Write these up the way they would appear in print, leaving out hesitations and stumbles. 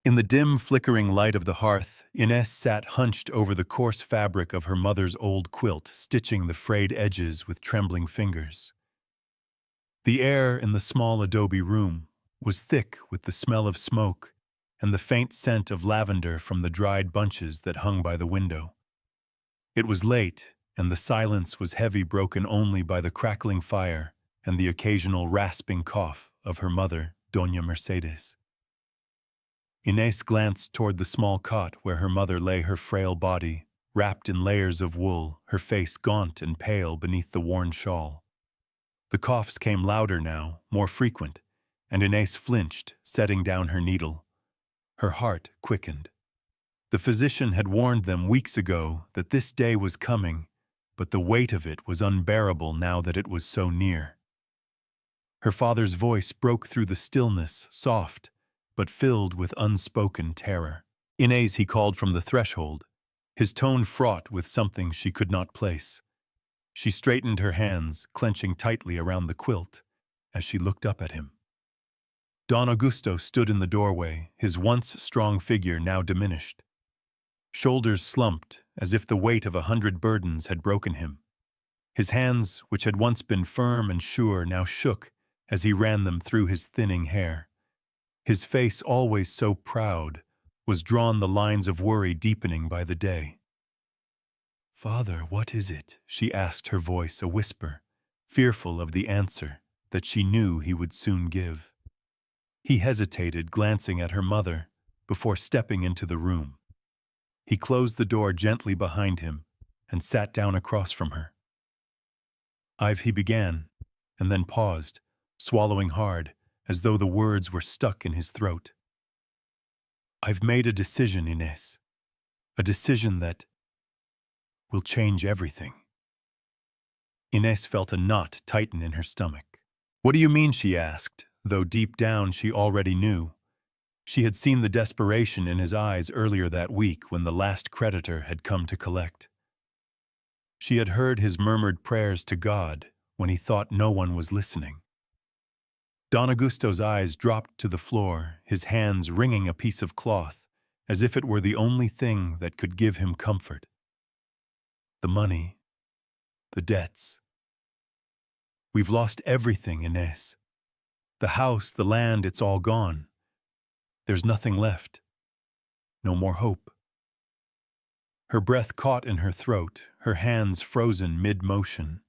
In the dim, flickering light of the hearth, Ines sat hunched over the coarse fabric of her mother's old quilt, stitching the frayed edges with trembling fingers. The air in the small adobe room was thick with the smell of smoke and the faint scent of lavender from the dried bunches that hung by the window. It was late, and the silence was heavy, broken only by the crackling fire and the occasional rasping cough of her mother, Doña Mercedes. Inés glanced toward the small cot where her mother lay, her frail body, wrapped in layers of wool, her face gaunt and pale beneath the worn shawl. The coughs came louder now, more frequent, and Inés flinched, setting down her needle. Her heart quickened. The physician had warned them weeks ago that this day was coming, but the weight of it was unbearable now that it was so near. Her father's voice broke through the stillness, soft, but filled with unspoken terror. Inés, he called from the threshold, his tone fraught with something she could not place. She straightened her hands, clenching tightly around the quilt, as she looked up at him. Don Augusto stood in the doorway, his once strong figure now diminished. Shoulders slumped, as if the weight of 100 burdens had broken him. His hands, which had once been firm and sure, now shook as he ran them through his thinning hair. His face, always so proud, was drawn, the lines of worry deepening by the day. "Father, what is it?" she asked, her voice a whisper, fearful of the answer that she knew he would soon give. He hesitated, glancing at her mother, before stepping into the room. He closed the door gently behind him and sat down across from her. He began, and then paused, swallowing hard, as though the words were stuck in his throat. "I've made a decision, Inés. A decision that will change everything." Inés felt a knot tighten in her stomach. "What do you mean?" she asked, though deep down she already knew. She had seen the desperation in his eyes earlier that week when the last creditor had come to collect. She had heard his murmured prayers to God when he thought no one was listening. Don Augusto's eyes dropped to the floor, his hands wringing a piece of cloth, as if it were the only thing that could give him comfort. "The money, the debts. We've lost everything, Inés. The house, the land, it's all gone. There's nothing left. No more hope." Her breath caught in her throat, her hands frozen mid-motion.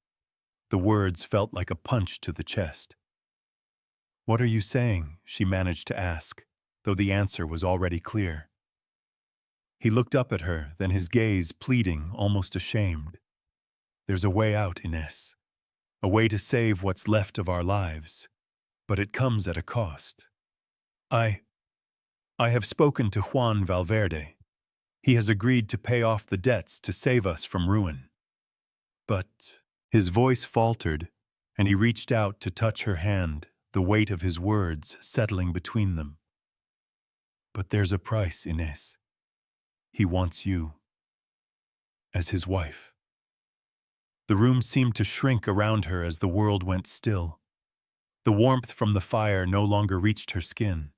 The words felt like a punch to the chest. "What are you saying?" she managed to ask, though the answer was already clear. He looked up at her, then his gaze pleading, almost ashamed. "There's a way out, Inés. A way to save what's left of our lives. But it comes at a cost. I have spoken to Juan Valverde. He has agreed to pay off the debts to save us from ruin. But..." His voice faltered, and he reached out to touch her hand, the weight of his words settling between them. "But there's a price, Inés. He wants you as his wife." The room seemed to shrink around her as the world went still. The warmth from the fire no longer reached her skin.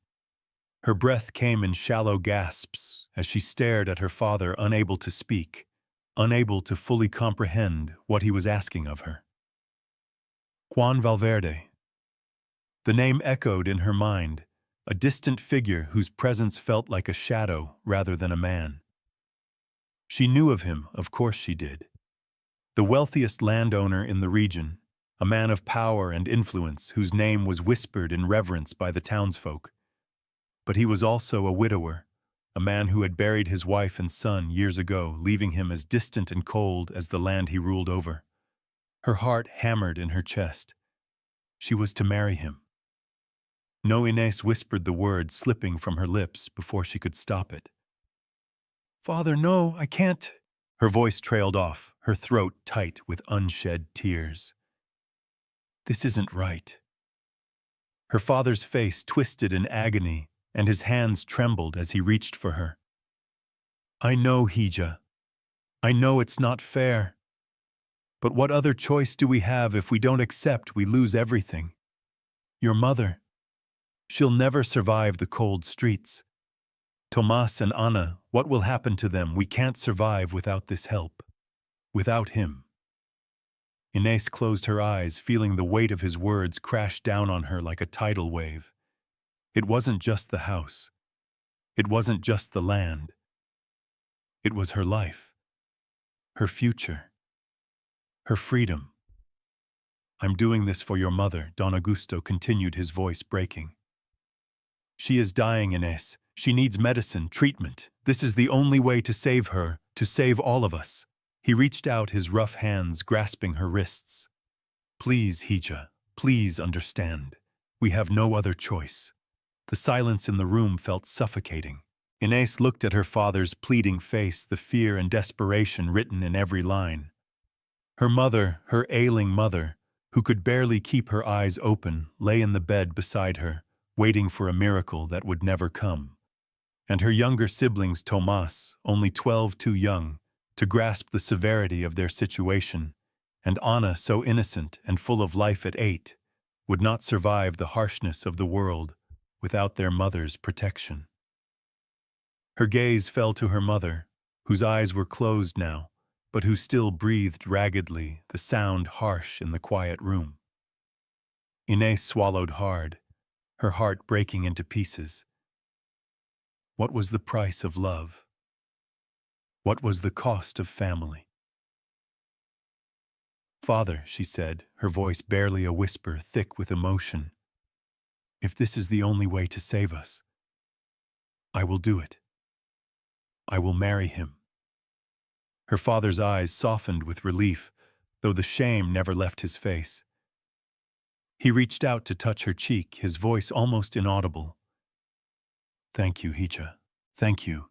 Her breath came in shallow gasps as she stared at her father, unable to speak, unable to fully comprehend what he was asking of her. Juan Valverde. The name echoed in her mind, a distant figure whose presence felt like a shadow rather than a man. She knew of him, of course she did. The wealthiest landowner in the region, a man of power and influence whose name was whispered in reverence by the townsfolk. But he was also a widower, a man who had buried his wife and son years ago, leaving him as distant and cold as the land he ruled over. Her heart hammered in her chest. She was to marry him. No, Inés whispered the word, slipping from her lips before she could stop it. "Father, no, I can't." Her voice trailed off, her throat tight with unshed tears. "This isn't right." Her father's face twisted in agony, and his hands trembled as he reached for her. "I know, Hija. I know it's not fair. But what other choice do we have if we don't accept we lose everything? Your mother, she'll never survive the cold streets. Tomas and Anna, what will happen to them? We can't survive without this help. Without him. Inés closed her eyes, feeling the weight of his words crash down on her like a tidal wave. It wasn't just the house. It wasn't just the land. It was her life. Her future. Her freedom. I'm doing this for your mother, Don Augusto continued, his voice breaking. She is dying, Inés. She needs medicine, treatment. This is the only way to save her, to save all of us. He reached out his rough hands, grasping her wrists. Please, Hija, please understand. We have no other choice. The silence in the room felt suffocating. Inés looked at her father's pleading face, the fear and desperation written in every line. Her mother, her ailing mother, who could barely keep her eyes open, lay in the bed beside her, waiting for a miracle that would never come. And her younger siblings, Tomas, only 12 too young, to grasp the severity of their situation, and Anna, so innocent and full of life at 8, would not survive the harshness of the world without their mother's protection. Her gaze fell to her mother, whose eyes were closed now, but who still breathed raggedly, the sound harsh in the quiet room. Inés swallowed hard, her heart breaking into pieces. What was the price of love? What was the cost of family? Father, she said, her voice barely a whisper, thick with emotion, if this is the only way to save us, I will do it. I will marry him. Her father's eyes softened with relief, though the shame never left his face. He reached out to touch her cheek, his voice almost inaudible. Thank you, Hija. Thank you.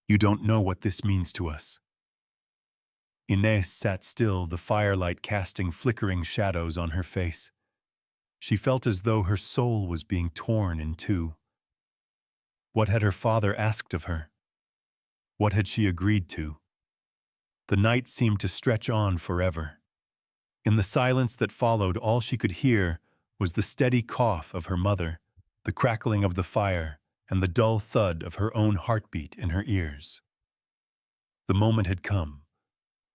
You don't know what this means to us. Inés sat still, the firelight casting flickering shadows on her face. She felt as though her soul was being torn in two. What had her father asked of her? What had she agreed to? The night seemed to stretch on forever. In the silence that followed, all she could hear was the steady cough of her mother, the crackling of the fire, and the dull thud of her own heartbeat in her ears. The moment had come.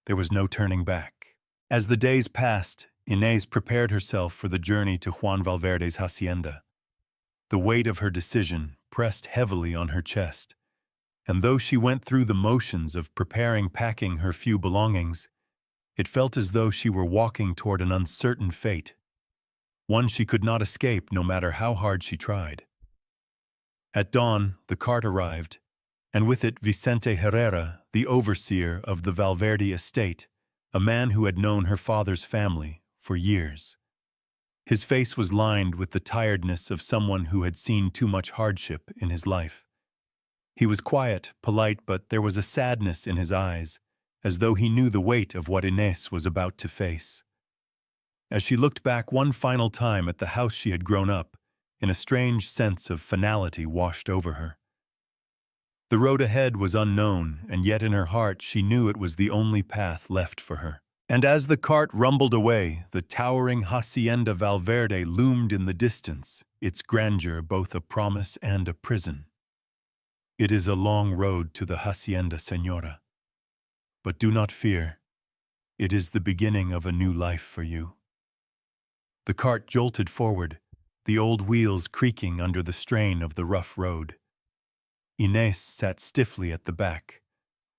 There was no turning back. As the days passed, Inés prepared herself for the journey to Juan Valverde's hacienda. The weight of her decision pressed heavily on her chest, and though she went through the motions of preparing, packing her few belongings, it felt as though she were walking toward an uncertain fate, one she could not escape no matter how hard she tried. At dawn, the cart arrived, and with it Vicente Herrera, the overseer of the Valverde estate, a man who had known her father's family for years. His face was lined with the tiredness of someone who had seen too much hardship in his life. He was quiet, polite, but there was a sadness in his eyes, as though he knew the weight of what Inés was about to face. As she looked back one final time at the house she had grown up, in a strange sense of finality washed over her. The road ahead was unknown, and yet in her heart she knew it was the only path left for her. And as the cart rumbled away, the towering Hacienda Valverde loomed in the distance, its grandeur both a promise and a prison. It is a long road to the Hacienda, Señora. But do not fear. It is the beginning of a new life for you. The cart jolted forward, the old wheels creaking under the strain of the rough road. Inés sat stiffly at the back,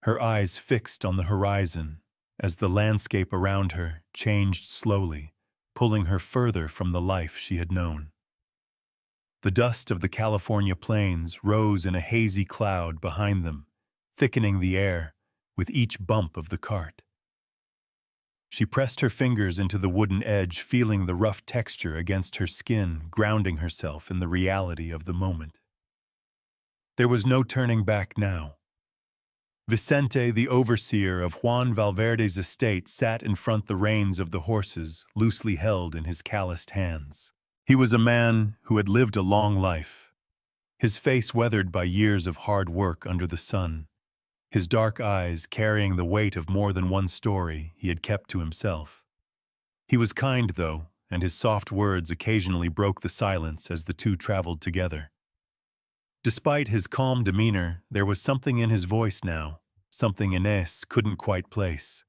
her eyes fixed on the horizon, as the landscape around her changed slowly, pulling her further from the life she had known. The dust of the California plains rose in a hazy cloud behind them, thickening the air with each bump of the cart. She pressed her fingers into the wooden edge, feeling the rough texture against her skin, grounding herself in the reality of the moment. There was no turning back now. Vicente, the overseer of Juan Valverde's estate, sat in front the reins of the horses, loosely held in his calloused hands. He was a man who had lived a long life, his face weathered by years of hard work under the sun, his dark eyes carrying the weight of more than one story he had kept to himself. He was kind, though, and his soft words occasionally broke the silence as the two traveled together. Despite his calm demeanor, there was something in his voice now, something Inés couldn't quite place.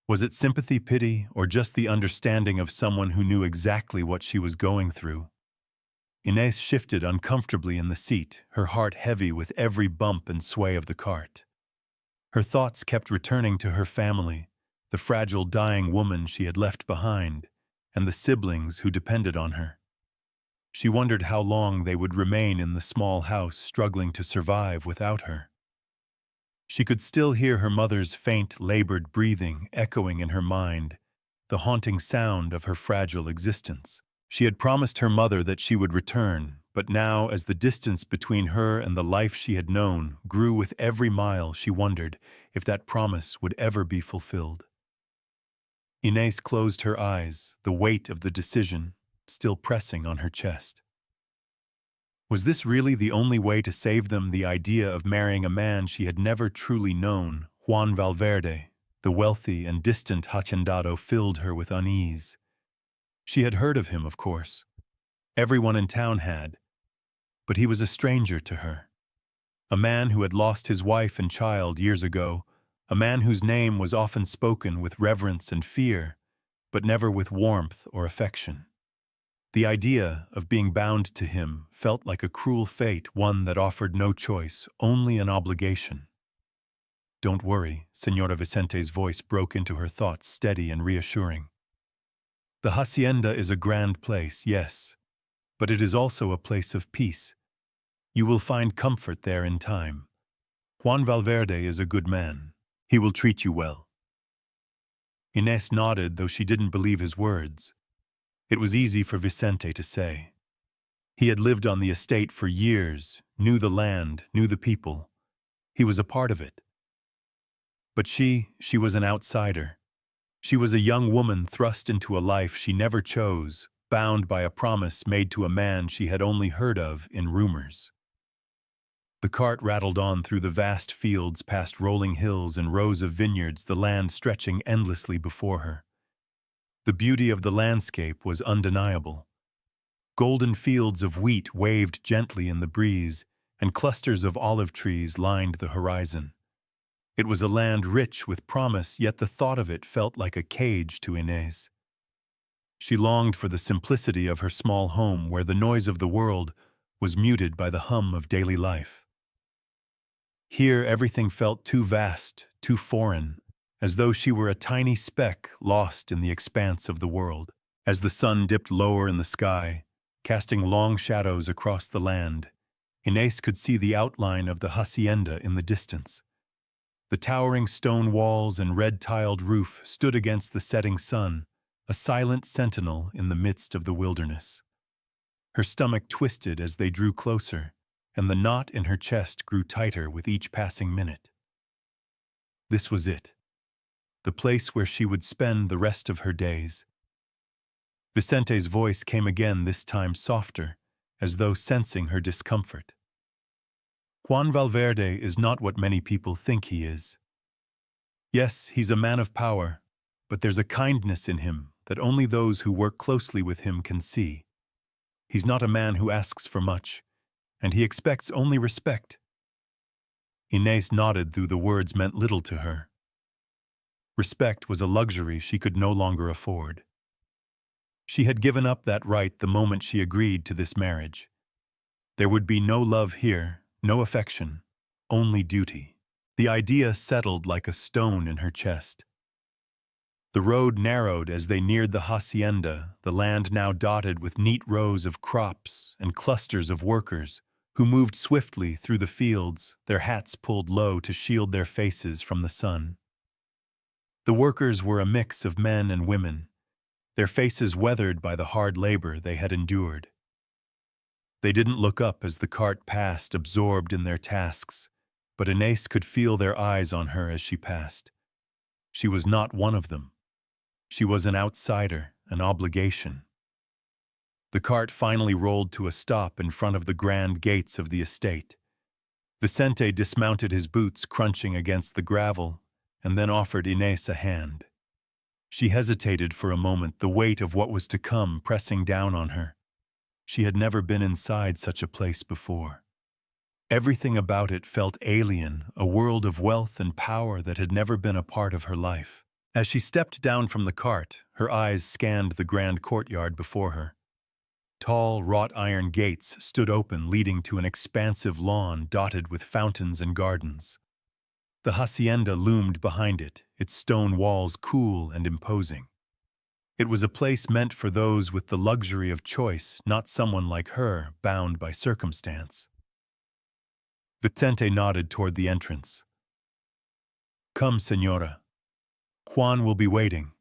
Was it sympathy, pity, or just the understanding of someone who knew exactly what she was going through? Inés shifted uncomfortably in the seat, her heart heavy with every bump and sway of the cart. Her thoughts kept returning to her family, the fragile dying woman she had left behind, and the siblings who depended on her. She wondered how long they would remain in the small house struggling to survive without her. She could still hear her mother's faint, labored breathing echoing in her mind, the haunting sound of her fragile existence. She had promised her mother that she would return, but now, as the distance between her and the life she had known grew with every mile, she wondered if that promise would ever be fulfilled. Inés closed her eyes, the weight of the decision still pressing on her chest. Was this really the only way to save them? The idea of marrying a man she had never truly known, Juan Valverde, the wealthy and distant hacendado, filled her with unease. She had heard of him, of course. Everyone in town had. But he was a stranger to her. A man who had lost his wife and child years ago, a man whose name was often spoken with reverence and fear, but never with warmth or affection. The idea of being bound to him felt like a cruel fate, one that offered no choice, only an obligation. "Don't worry," Señora Vicente's voice broke into her thoughts, steady and reassuring. "The hacienda is a grand place, yes, but it is also a place of peace. You will find comfort there in time. Juan Valverde is a good man. He will treat you well." Inés nodded, though she didn't believe his words. It was easy for Vicente to say. He had lived on the estate for years, knew the land, knew the people. He was a part of it. But she was an outsider. She was a young woman thrust into a life she never chose, bound by a promise made to a man she had only heard of in rumors. The cart rattled on through the vast fields, past rolling hills and rows of vineyards, the land stretching endlessly before her. The beauty of the landscape was undeniable. Golden fields of wheat waved gently in the breeze, and clusters of olive trees lined the horizon. It was a land rich with promise, yet the thought of it felt like a cage to Inés. She longed for the simplicity of her small home, where the noise of the world was muted by the hum of daily life. Here everything felt too vast, too foreign, as though she were a tiny speck lost in the expanse of the world. As the sun dipped lower in the sky, casting long shadows across the land, Inés could see the outline of the hacienda in the distance. The towering stone walls and red-tiled roof stood against the setting sun, a silent sentinel in the midst of the wilderness. Her stomach twisted as they drew closer, and the knot in her chest grew tighter with each passing minute. This was it. The place where she would spend the rest of her days. Vicente's voice came again, this time softer, as though sensing her discomfort. "Juan Valverde is not what many people think he is. Yes, he's a man of power, but there's a kindness in him that only those who work closely with him can see. He's not a man who asks for much, and he expects only respect." Inés nodded, though the words meant little to her. Respect was a luxury she could no longer afford. She had given up that right the moment she agreed to this marriage. There would be no love here, no affection, only duty. The idea settled like a stone in her chest. The road narrowed as they neared the hacienda, the land now dotted with neat rows of crops and clusters of workers who moved swiftly through the fields, their hats pulled low to shield their faces from the sun. The workers were a mix of men and women, their faces weathered by the hard labor they had endured. They didn't look up as the cart passed, absorbed in their tasks, but Inés could feel their eyes on her as she passed. She was not one of them. She was an outsider, an obligation. The cart finally rolled to a stop in front of the grand gates of the estate. Vicente dismounted, his boots crunching against the gravel, and then offered Inés a hand. She hesitated for a moment, the weight of what was to come pressing down on her. She had never been inside such a place before. Everything about it felt alien, a world of wealth and power that had never been a part of her life. As she stepped down from the cart, her eyes scanned the grand courtyard before her. Tall, wrought-iron gates stood open, leading to an expansive lawn dotted with fountains and gardens. The hacienda loomed behind it, its stone walls cool and imposing. It was a place meant for those with the luxury of choice, not someone like her, bound by circumstance. Vicente nodded toward the entrance. "Come, señora. Juan will be waiting."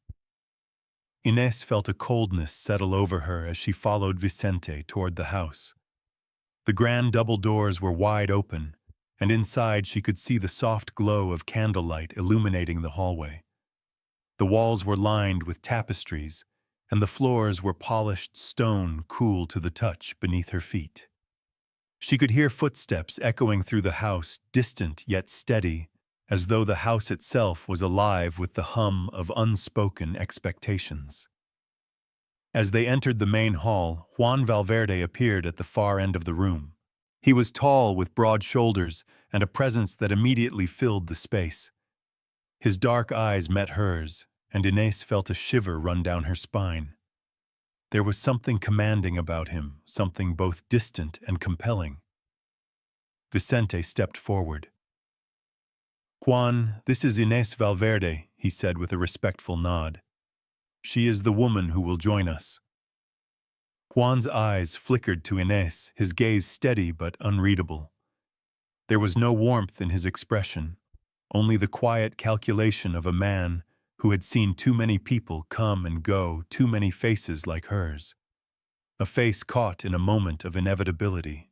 Inés felt a coldness settle over her as she followed Vicente toward the house. The grand double doors were wide open, and inside she could see the soft glow of candlelight illuminating the hallway. The walls were lined with tapestries, and the floors were polished stone cool to the touch beneath her feet. She could hear footsteps echoing through the house, distant yet steady, as though the house itself was alive with the hum of unspoken expectations. As they entered the main hall, Juan Valverde appeared at the far end of the room. He was tall with broad shoulders and a presence that immediately filled the space. His dark eyes met hers, and Inés felt a shiver run down her spine. There was something commanding about him, something both distant and compelling. Vicente stepped forward. "Juan, this is Inés Valverde," he said with a respectful nod. "She is the woman who will join us." Juan's eyes flickered to Inés, his gaze steady but unreadable. There was no warmth in his expression, only the quiet calculation of a man who had seen too many people come and go, too many faces like hers. A face caught in a moment of inevitability.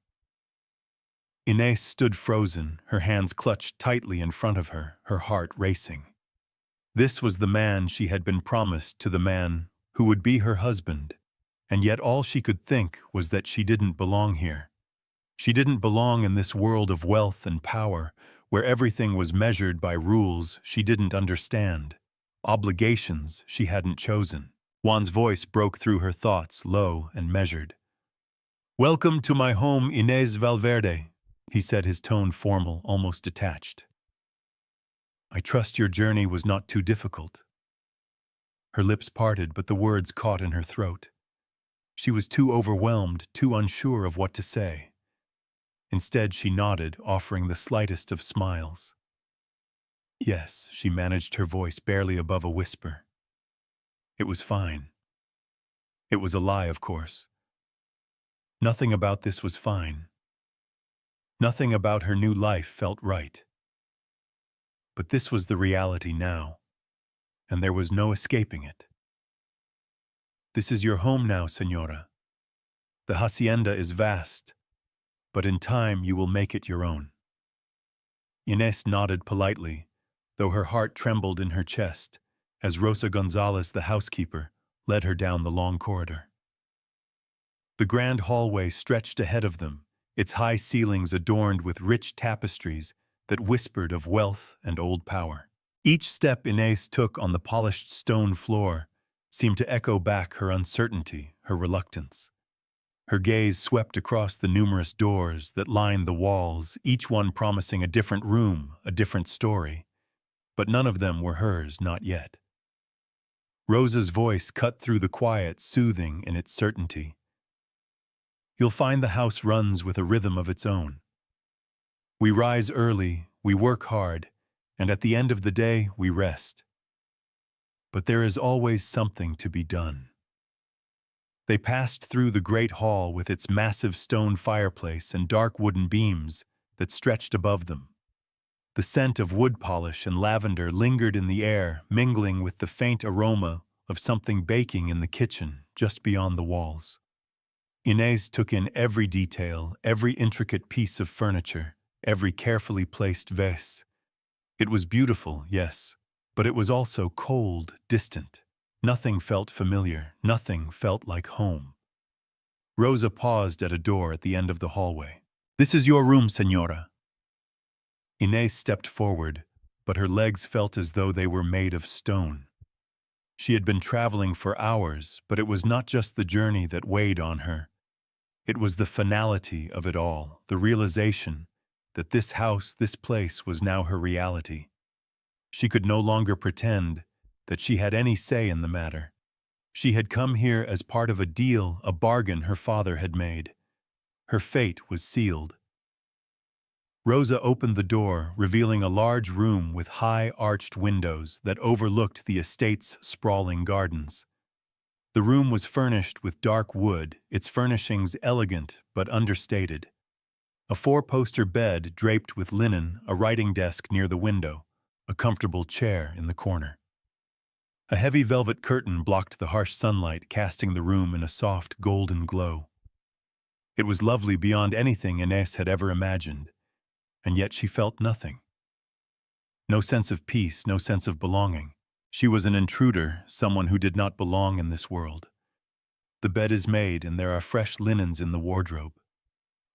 Inés stood frozen, her hands clutched tightly in front of her, her heart racing. This was the man she had been promised to, the man who would be her husband, and yet all she could think was that she didn't belong here. She didn't belong in this world of wealth and power, where everything was measured by rules she didn't understand, obligations she hadn't chosen. Juan's voice broke through her thoughts, low and measured. "Welcome to my home, Inés Valverde," he said, his tone formal, almost detached. "I trust your journey was not too difficult." Her lips parted, but the words caught in her throat. She was too overwhelmed, too unsure of what to say. Instead, she nodded, offering the slightest of smiles. "Yes," she managed, her voice barely above a whisper. "It was fine." It was a lie, of course. Nothing about this was fine. Nothing about her new life felt right. But this was the reality now, and there was no escaping it. "This is your home now, señora. The hacienda is vast, but in time you will make it your own." Inés nodded politely, though her heart trembled in her chest, as Rosa González, the housekeeper, led her down the long corridor. The grand hallway stretched ahead of them, its high ceilings adorned with rich tapestries that whispered of wealth and old power. Each step Inés took on the polished stone floor seemed to echo back her uncertainty, her reluctance. Her gaze swept across the numerous doors that lined the walls, each one promising a different room, a different story. But none of them were hers, not yet. Rosa's voice cut through the quiet, soothing in its certainty. "You'll find the house runs with a rhythm of its own. We rise early, we work hard, and at the end of the day, we rest. But there is always something to be done." They passed through the great hall with its massive stone fireplace and dark wooden beams that stretched above them. The scent of wood polish and lavender lingered in the air, mingling with the faint aroma of something baking in the kitchen just beyond the walls. Inés took in every detail, every intricate piece of furniture, every carefully placed vase. It was beautiful, yes, but it was also cold, distant. Nothing felt familiar, nothing felt like home. Rosa paused at a door at the end of the hallway. "This is your room, señora." Inés stepped forward, but her legs felt as though they were made of stone. She had been traveling for hours, but it was not just the journey that weighed on her. It was the finality of it all, the realization that this house, this place, was now her reality. She could no longer pretend that she had any say in the matter. She had come here as part of a deal, a bargain her father had made. Her fate was sealed. Rosa opened the door, revealing a large room with high, arched windows that overlooked the estate's sprawling gardens. The room was furnished with dark wood, its furnishings elegant but understated. A four-poster bed draped with linen, a writing desk near the window, a comfortable chair in the corner. A heavy velvet curtain blocked the harsh sunlight, casting the room in a soft, golden glow. It was lovely beyond anything Inés had ever imagined, and yet she felt nothing. No sense of peace, no sense of belonging. She was an intruder, someone who did not belong in this world. The bed is made, and there are fresh linens in the wardrobe.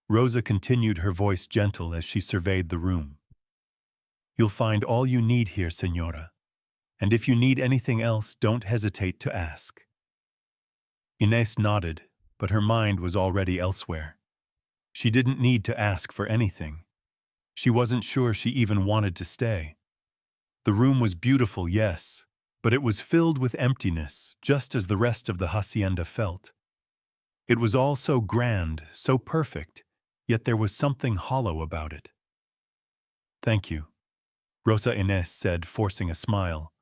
Rosa continued, her voice gentle as she surveyed the room. "You'll find all you need here, señora. And if you need anything else, don't hesitate to ask." Inés nodded, but her mind was already elsewhere. She didn't need to ask for anything. She wasn't sure she even wanted to stay. The room was beautiful, yes, but it was filled with emptiness, just as the rest of the hacienda felt. It was all so grand, so perfect, yet there was something hollow about it. "Thank you," Rosa Inés said, forcing a smile.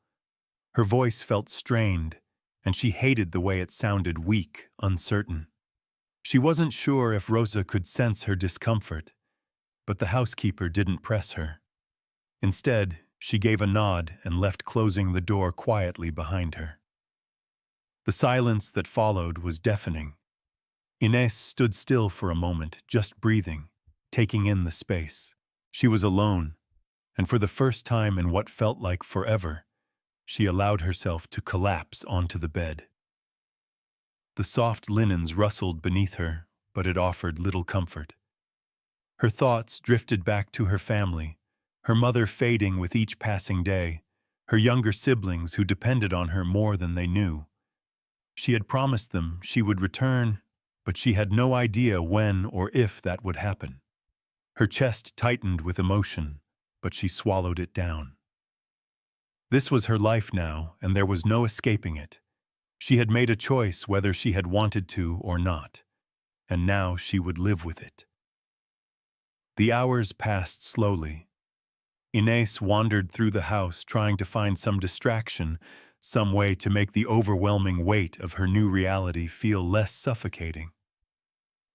Her voice felt strained, and she hated the way it sounded, weak, uncertain. She wasn't sure if Rosa could sense her discomfort, but the housekeeper didn't press her. Instead, she gave a nod and left, closing the door quietly behind her. The silence that followed was deafening. Inés stood still for a moment, just breathing, taking in the space. She was alone, and for the first time in what felt like forever, she allowed herself to collapse onto the bed. The soft linens rustled beneath her, but it offered little comfort. Her thoughts drifted back to her family, her mother fading with each passing day, her younger siblings who depended on her more than they knew. She had promised them she would return, but she had no idea when or if that would happen. Her chest tightened with emotion, but she swallowed it down. This was her life now, and there was no escaping it. She had made a choice whether she had wanted to or not, and now she would live with it. The hours passed slowly. Inés wandered through the house, trying to find some distraction, some way to make the overwhelming weight of her new reality feel less suffocating.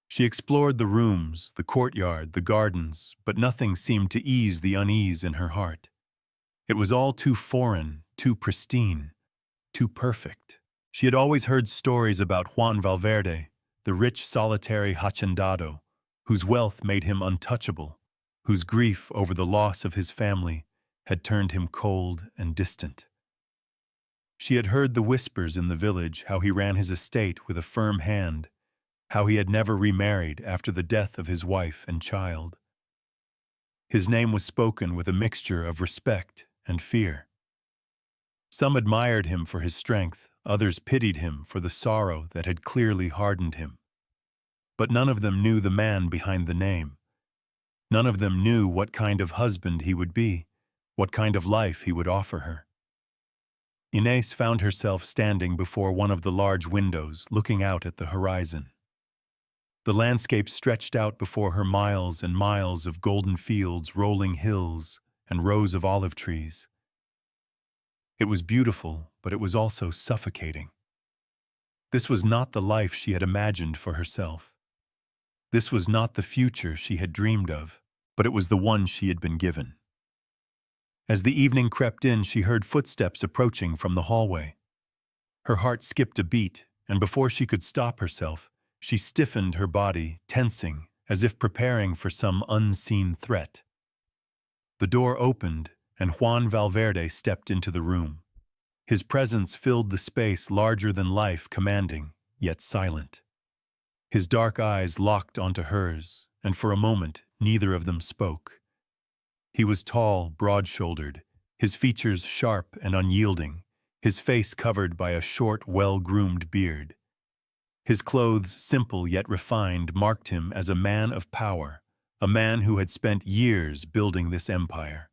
She explored the rooms, the courtyard, the gardens, but nothing seemed to ease the unease in her heart. It was all too foreign, too pristine, too perfect. She had always heard stories about Juan Valverde, the rich, solitary hacendado, whose wealth made him untouchable, whose grief over the loss of his family had turned him cold and distant. She had heard the whispers in the village, how he ran his estate with a firm hand, how he had never remarried after the death of his wife and child. His name was spoken with a mixture of respect and fear. Some admired him for his strength, others pitied him for the sorrow that had clearly hardened him. But none of them knew the man behind the name. None of them knew what kind of husband he would be, what kind of life he would offer her. Inés found herself standing before one of the large windows, looking out at the horizon. The landscape stretched out before her, miles and miles of golden fields, rolling hills, and rows of olive trees. It was beautiful, but it was also suffocating. This was not the life she had imagined for herself. This was not the future she had dreamed of, but it was the one she had been given. As the evening crept in, she heard footsteps approaching from the hallway. Her heart skipped a beat, and before she could stop herself, she stiffened her body, tensing, as if preparing for some unseen threat. The door opened, and Juan Valverde stepped into the room. His presence filled the space, larger than life, commanding, yet silent. His dark eyes locked onto hers, and for a moment, neither of them spoke. He was tall, broad-shouldered, his features sharp and unyielding, his face covered by a short, well-groomed beard. His clothes, simple yet refined, marked him as a man of power, a man who had spent years building this empire.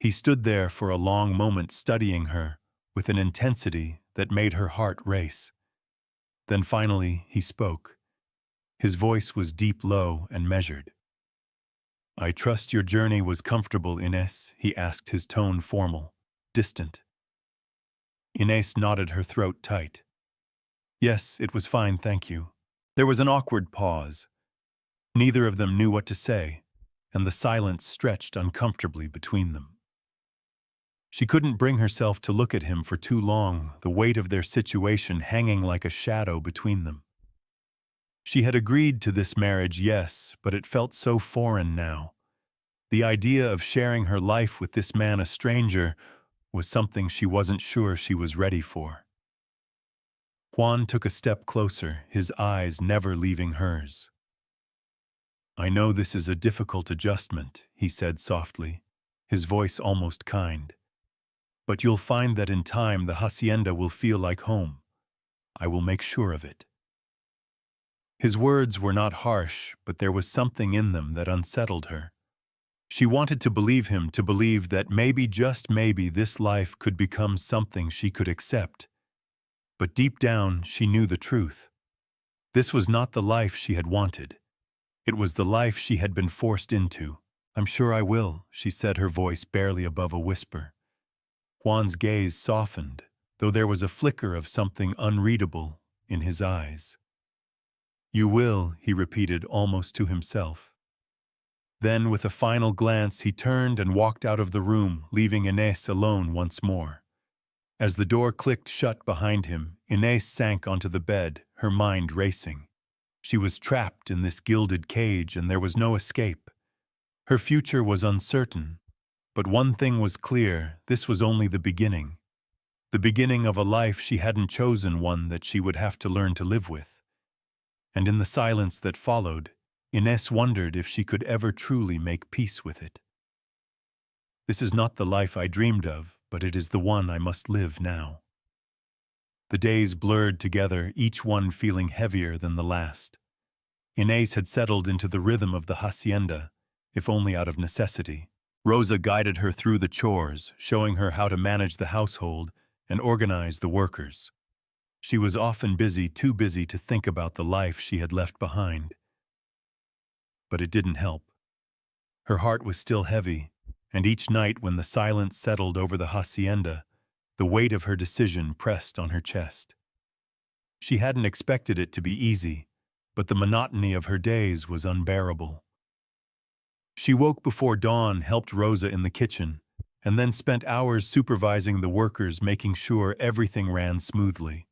He stood there for a long moment studying her with an intensity that made her heart race. Then finally he spoke. His voice was deep, low, and measured. "I trust your journey was comfortable, Inés," he asked, his tone formal, distant. Inés nodded, her throat tight. "Yes, it was fine, thank you." There was an awkward pause. Neither of them knew what to say, and the silence stretched uncomfortably between them. She couldn't bring herself to look at him for too long, the weight of their situation hanging like a shadow between them. She had agreed to this marriage, yes, but it felt so foreign now. The idea of sharing her life with this man, a stranger, was something she wasn't sure she was ready for. Juan took a step closer, his eyes never leaving hers. "I know this is a difficult adjustment," he said softly, his voice almost kind. "But you'll find that in time the hacienda will feel like home. I will make sure of it." His words were not harsh, but there was something in them that unsettled her. She wanted to believe him, to believe that maybe, just maybe, this life could become something she could accept. But deep down, she knew the truth. This was not the life she had wanted. It was the life she had been forced into. "I'm sure I will," she said, her voice barely above a whisper. Juan's gaze softened, though there was a flicker of something unreadable in his eyes. "You will," he repeated almost to himself. Then, with a final glance, he turned and walked out of the room, leaving Inés alone once more. As the door clicked shut behind him, Inés sank onto the bed, her mind racing. She was trapped in this gilded cage, and there was no escape. Her future was uncertain, but one thing was clear: this was only the beginning. The beginning of a life she hadn't chosen, one that she would have to learn to live with. And in the silence that followed, Inés wondered if she could ever truly make peace with it. "This is not the life I dreamed of, but it is the one I must live now." The days blurred together, each one feeling heavier than the last. Inés had settled into the rhythm of the hacienda, if only out of necessity. Rosa guided her through the chores, showing her how to manage the household and organize the workers. She was often busy, too busy to think about the life she had left behind. But it didn't help. Her heart was still heavy, and each night when the silence settled over the hacienda, the weight of her decision pressed on her chest. She hadn't expected it to be easy, but the monotony of her days was unbearable. She woke before dawn, helped Rosa in the kitchen, and then spent hours supervising the workers, making sure everything ran smoothly.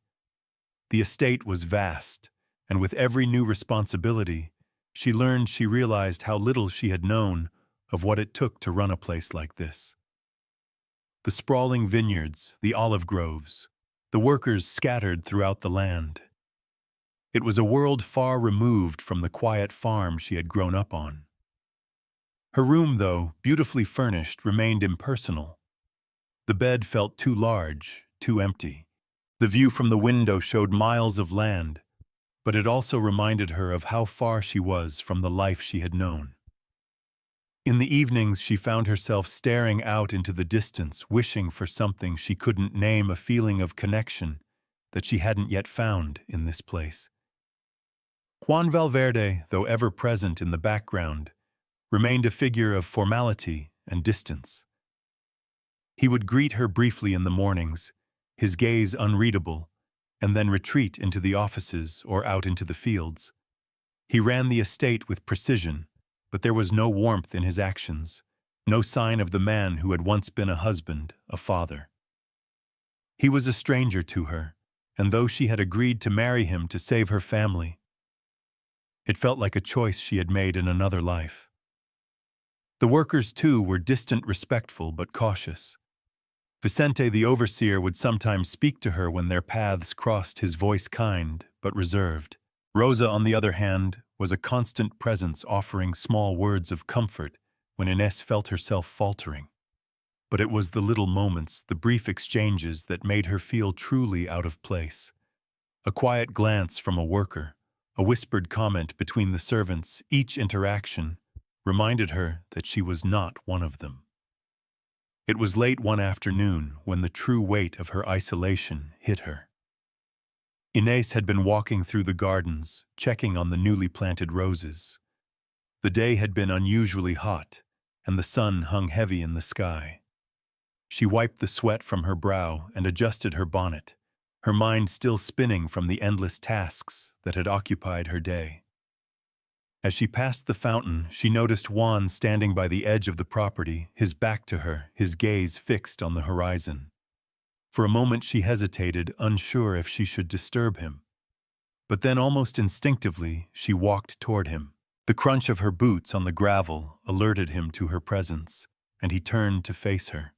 The estate was vast, and with every new responsibility, she realized how little she had known of what it took to run a place like this. The sprawling vineyards, the olive groves, the workers scattered throughout the land. It was a world far removed from the quiet farm she had grown up on. Her room, though beautifully furnished, remained impersonal. The bed felt too large, too empty. The view from the window showed miles of land, but it also reminded her of how far she was from the life she had known. In the evenings, she found herself staring out into the distance, wishing for something she couldn't name, a feeling of connection that she hadn't yet found in this place. Juan Valverde, though ever present in the background, remained a figure of formality and distance. He would greet her briefly in the mornings, his gaze unreadable, and then retreat into the offices or out into the fields. He ran the estate with precision, but there was no warmth in his actions, no sign of the man who had once been a husband, a father. He was a stranger to her, and though she had agreed to marry him to save her family, it felt like a choice she had made in another life. The workers, too, were distant, respectful, but cautious. Vicente, the overseer, would sometimes speak to her when their paths crossed, his voice kind but reserved. Rosa, on the other hand, was a constant presence, offering small words of comfort when Inés felt herself faltering. But it was the little moments, the brief exchanges, that made her feel truly out of place. A quiet glance from a worker, a whispered comment between the servants, each interaction reminded her that she was not one of them. It was late one afternoon when the true weight of her isolation hit her. Inés had been walking through the gardens, checking on the newly planted roses. The day had been unusually hot, and the sun hung heavy in the sky. She wiped the sweat from her brow and adjusted her bonnet, her mind still spinning from the endless tasks that had occupied her day. As she passed the fountain, she noticed Juan standing by the edge of the property, his back to her, his gaze fixed on the horizon. For a moment she hesitated, unsure if she should disturb him. But then almost instinctively, she walked toward him. The crunch of her boots on the gravel alerted him to her presence, and he turned to face her.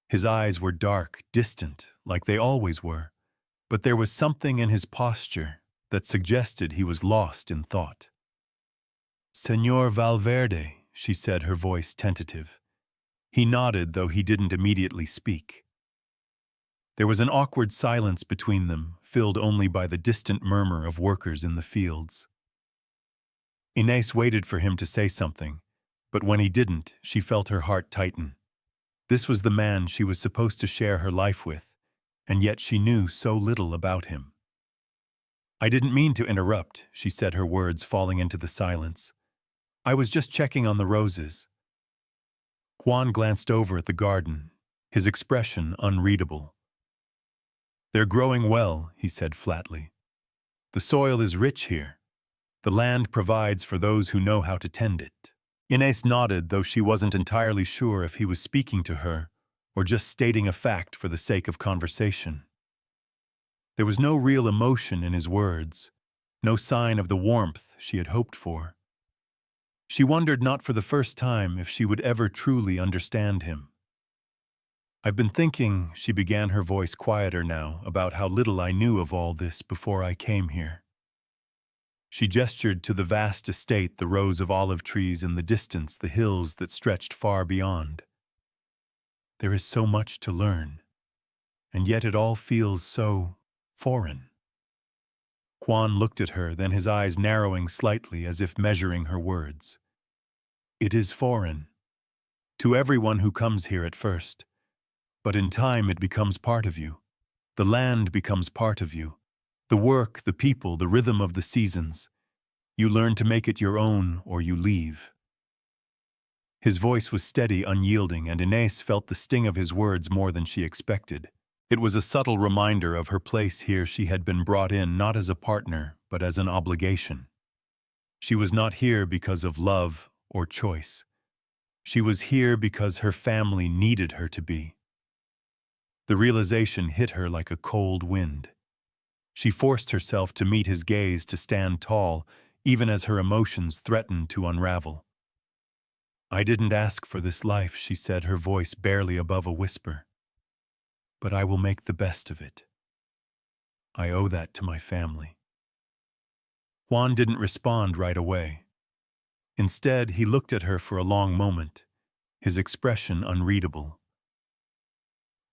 His eyes were dark, distant, like they always were, but there was something in his posture that suggested he was lost in thought. "Señor Valverde," she said, her voice tentative. He nodded, though he didn't immediately speak. There was an awkward silence between them, filled only by the distant murmur of workers in the fields. Inés waited for him to say something, but when he didn't, she felt her heart tighten. This was the man she was supposed to share her life with, and yet she knew so little about him. "I didn't mean to interrupt," she said, her words falling into the silence. "I was just checking on the roses." Juan glanced over at the garden, his expression unreadable. "They're growing well," he said flatly. "The soil is rich here. The land provides for those who know how to tend it." Inés nodded, though she wasn't entirely sure if he was speaking to her or just stating a fact for the sake of conversation. There was no real emotion in his words, no sign of the warmth she had hoped for. She wondered, not for the first time, if she would ever truly understand him. "I've been thinking," she began, her voice quieter now, "about how little I knew of all this before I came here." She gestured to the vast estate, the rows of olive trees in the distance, the hills that stretched far beyond. "There is so much to learn, and yet it all feels so foreign." Juan looked at her, then his eyes narrowing slightly as if measuring her words. "It is foreign to everyone who comes here at first, but in time it becomes part of you. The land becomes part of you. The work, the people, the rhythm of the seasons. You learn to make it your own, or you leave." His voice was steady, unyielding, and Inés felt the sting of his words more than she expected. It was a subtle reminder of her place here. She had been brought in not as a partner, but as an obligation. She was not here because of love or choice. She was here because her family needed her to be. The realization hit her like a cold wind. She forced herself to meet his gaze, to stand tall, even as her emotions threatened to unravel. "I didn't ask for this life," she said, her voice barely above a whisper. "But I will make the best of it. I owe that to my family." Juan didn't respond right away. Instead, he looked at her for a long moment, his expression unreadable.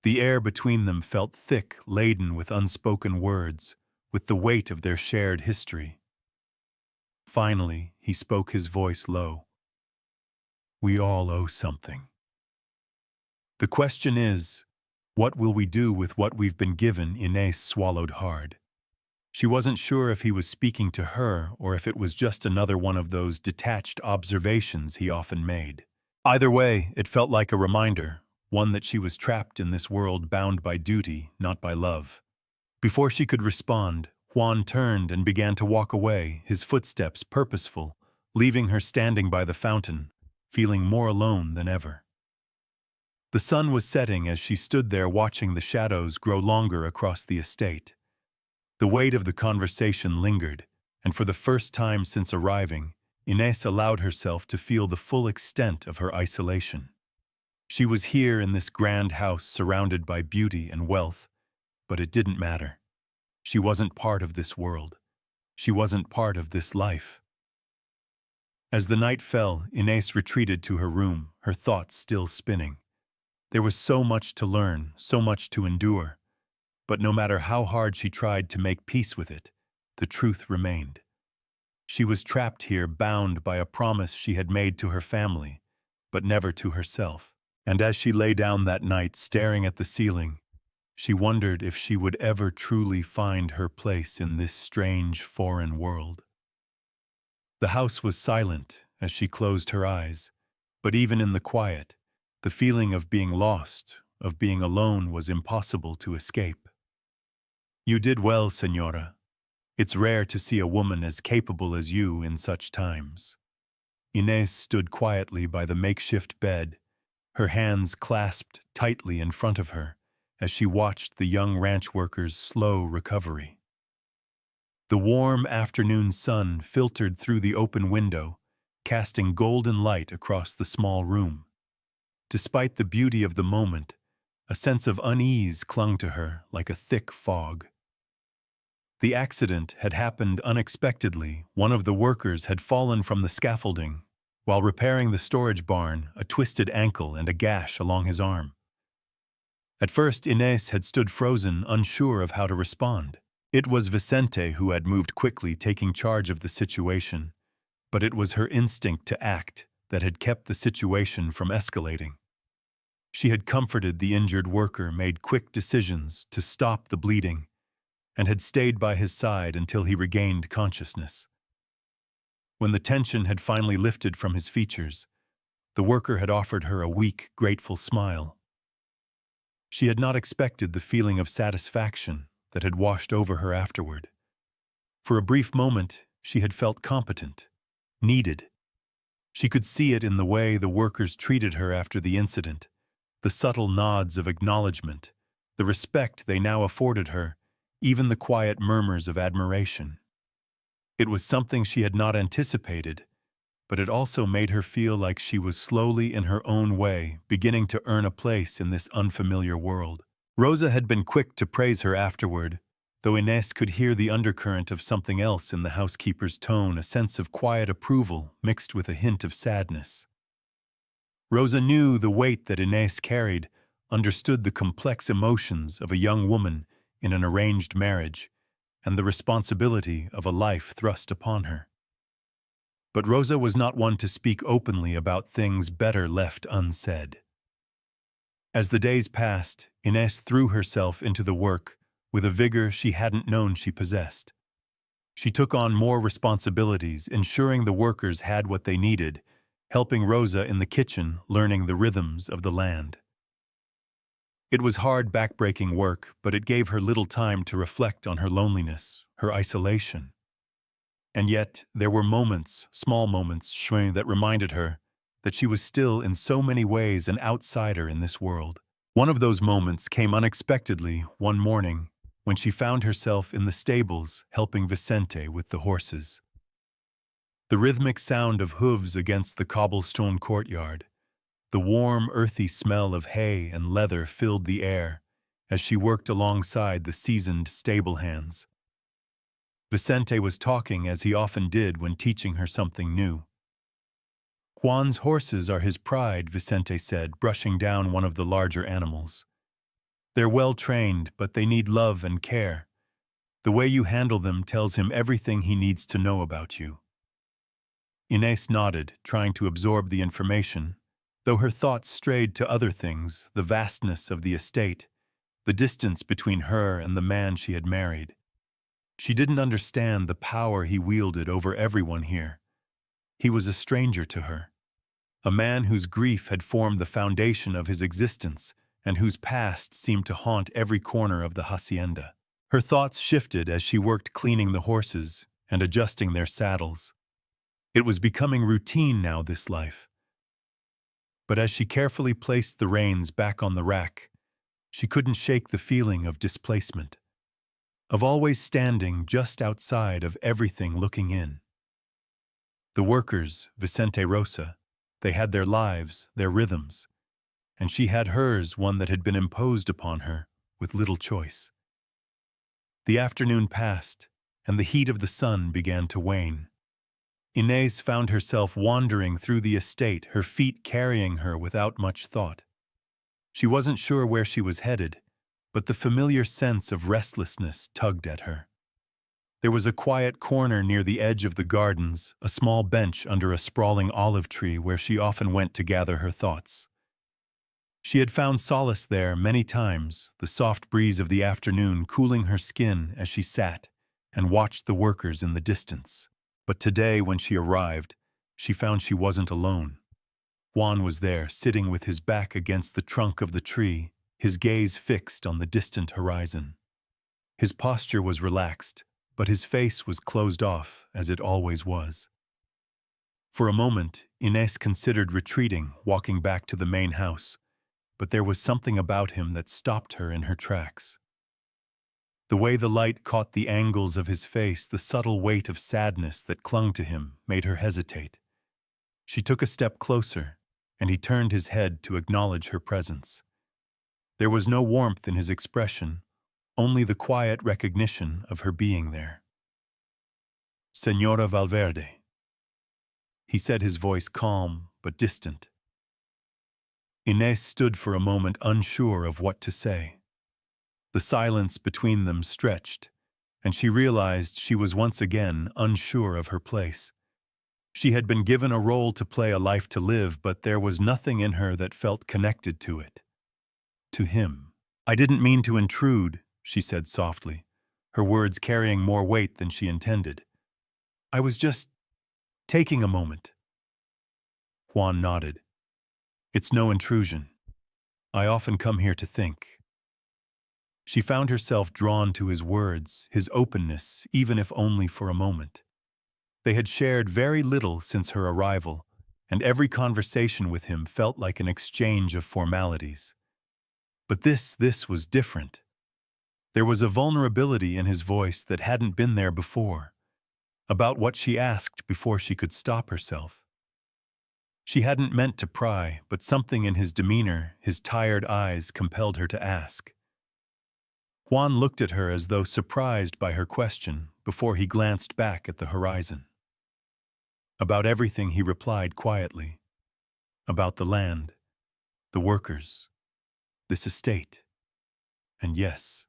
The air between them felt thick, laden with unspoken words, with the weight of their shared history. Finally, he spoke, his voice low. "We all owe something. The question is, what will we do with what we've been given?" Inés swallowed hard. She wasn't sure if he was speaking to her or if it was just another one of those detached observations he often made. Either way, it felt like a reminder, one that she was trapped in this world, bound by duty, not by love. Before she could respond, Juan turned and began to walk away, his footsteps purposeful, leaving her standing by the fountain, feeling more alone than ever. The sun was setting as she stood there, watching the shadows grow longer across the estate. The weight of the conversation lingered, and for the first time since arriving, Inés allowed herself to feel the full extent of her isolation. She was here in this grand house, surrounded by beauty and wealth, but it didn't matter. She wasn't part of this world. She wasn't part of this life. As the night fell, Inés retreated to her room, her thoughts still spinning. There was so much to learn, so much to endure, but no matter how hard she tried to make peace with it, the truth remained. She was trapped here, bound by a promise she had made to her family, but never to herself. And as she lay down that night, staring at the ceiling, she wondered if she would ever truly find her place in this strange, foreign world. The house was silent as she closed her eyes, but even in the quiet, the feeling of being lost, of being alone, was impossible to escape. "You did well, Senora. It's rare to see a woman as capable as you in such times." Inés stood quietly by the makeshift bed, her hands clasped tightly in front of her as she watched the young ranch worker's slow recovery. The warm afternoon sun filtered through the open window, casting golden light across the small room. Despite the beauty of the moment, a sense of unease clung to her like a thick fog. The accident had happened unexpectedly. One of the workers had fallen from the scaffolding while repairing the storage barn, a twisted ankle and a gash along his arm. At first, Inés had stood frozen, unsure of how to respond. It was Vicente who had moved quickly, taking charge of the situation, but it was her instinct to act that had kept the situation from escalating. She had comforted the injured worker, made quick decisions to stop the bleeding, and had stayed by his side until he regained consciousness. When the tension had finally lifted from his features, the worker had offered her a weak, grateful smile. She had not expected the feeling of satisfaction that had washed over her afterward. For a brief moment, she had felt competent, needed. She could see it in the way the workers treated her after the incident, the subtle nods of acknowledgement, the respect they now afforded her, even the quiet murmurs of admiration. It was something she had not anticipated, but it also made her feel like she was slowly, in her own way, beginning to earn a place in this unfamiliar world. Rosa had been quick to praise her afterward, though Inés could hear the undercurrent of something else in the housekeeper's tone, a sense of quiet approval mixed with a hint of sadness. Rosa knew the weight that Inés carried, understood the complex emotions of a young woman in an arranged marriage, and the responsibility of a life thrust upon her. But Rosa was not one to speak openly about things better left unsaid. As the days passed, Inés threw herself into the work with a vigor she hadn't known she possessed. She took on more responsibilities, ensuring the workers had what they needed, helping Rosa in the kitchen, learning the rhythms of the land. It was hard, backbreaking work, but it gave her little time to reflect on her loneliness, her isolation. And yet, there were moments, small moments, that reminded her that she was still in so many ways an outsider in this world. One of those moments came unexpectedly one morning when she found herself in the stables helping Vicente with the horses. The rhythmic sound of hooves against the cobblestone courtyard, the warm, earthy smell of hay and leather filled the air as she worked alongside the seasoned stable hands. Vicente was talking as he often did when teaching her something new. "Juan's horses are his pride," Vicente said, brushing down one of the larger animals. "They're well trained, but they need love and care. The way you handle them tells him everything he needs to know about you." Inés nodded, trying to absorb the information, though her thoughts strayed to other things, the vastness of the estate, the distance between her and the man she had married. She didn't understand the power he wielded over everyone here. He was a stranger to her, a man whose grief had formed the foundation of his existence and whose past seemed to haunt every corner of the hacienda. Her thoughts shifted as she worked cleaning the horses and adjusting their saddles. It was becoming routine now, this life. But as she carefully placed the reins back on the rack, she couldn't shake the feeling of displacement, of always standing just outside of everything, looking in. The workers, Vicente, Rosa, they had their lives, their rhythms, and she had hers, one that had been imposed upon her with little choice. The afternoon passed, and the heat of the sun began to wane. Inés found herself wandering through the estate, her feet carrying her without much thought. She wasn't sure where she was headed, but the familiar sense of restlessness tugged at her. There was a quiet corner near the edge of the gardens, a small bench under a sprawling olive tree where she often went to gather her thoughts. She had found solace there many times, the soft breeze of the afternoon cooling her skin as she sat and watched the workers in the distance. But today, when she arrived, she found she wasn't alone. Juan was there, sitting with his back against the trunk of the tree, his gaze fixed on the distant horizon. His posture was relaxed, but his face was closed off, as it always was. For a moment, Inés considered retreating, walking back to the main house, but there was something about him that stopped her in her tracks. The way the light caught the angles of his face, the subtle weight of sadness that clung to him, made her hesitate. She took a step closer, and he turned his head to acknowledge her presence. There was no warmth in his expression, only the quiet recognition of her being there. "Señora Valverde," he said, his voice calm but distant. Inés stood for a moment unsure of what to say. The silence between them stretched, and she realized she was once again unsure of her place. She had been given a role to play, a life to live, but there was nothing in her that felt connected to it. To him. "I didn't mean to intrude," she said softly, her words carrying more weight than she intended. "I was just taking a moment." Juan nodded. "It's no intrusion. I often come here to think." She found herself drawn to his words, his openness, even if only for a moment. They had shared very little since her arrival, and every conversation with him felt like an exchange of formalities. But this was different. There was a vulnerability in his voice that hadn't been there before, about what she asked before she could stop herself. She hadn't meant to pry, but something in his demeanor, his tired eyes, compelled her to ask. Juan looked at her as though surprised by her question before he glanced back at the horizon. About everything, he replied quietly. About the land, the workers, this estate, and yes,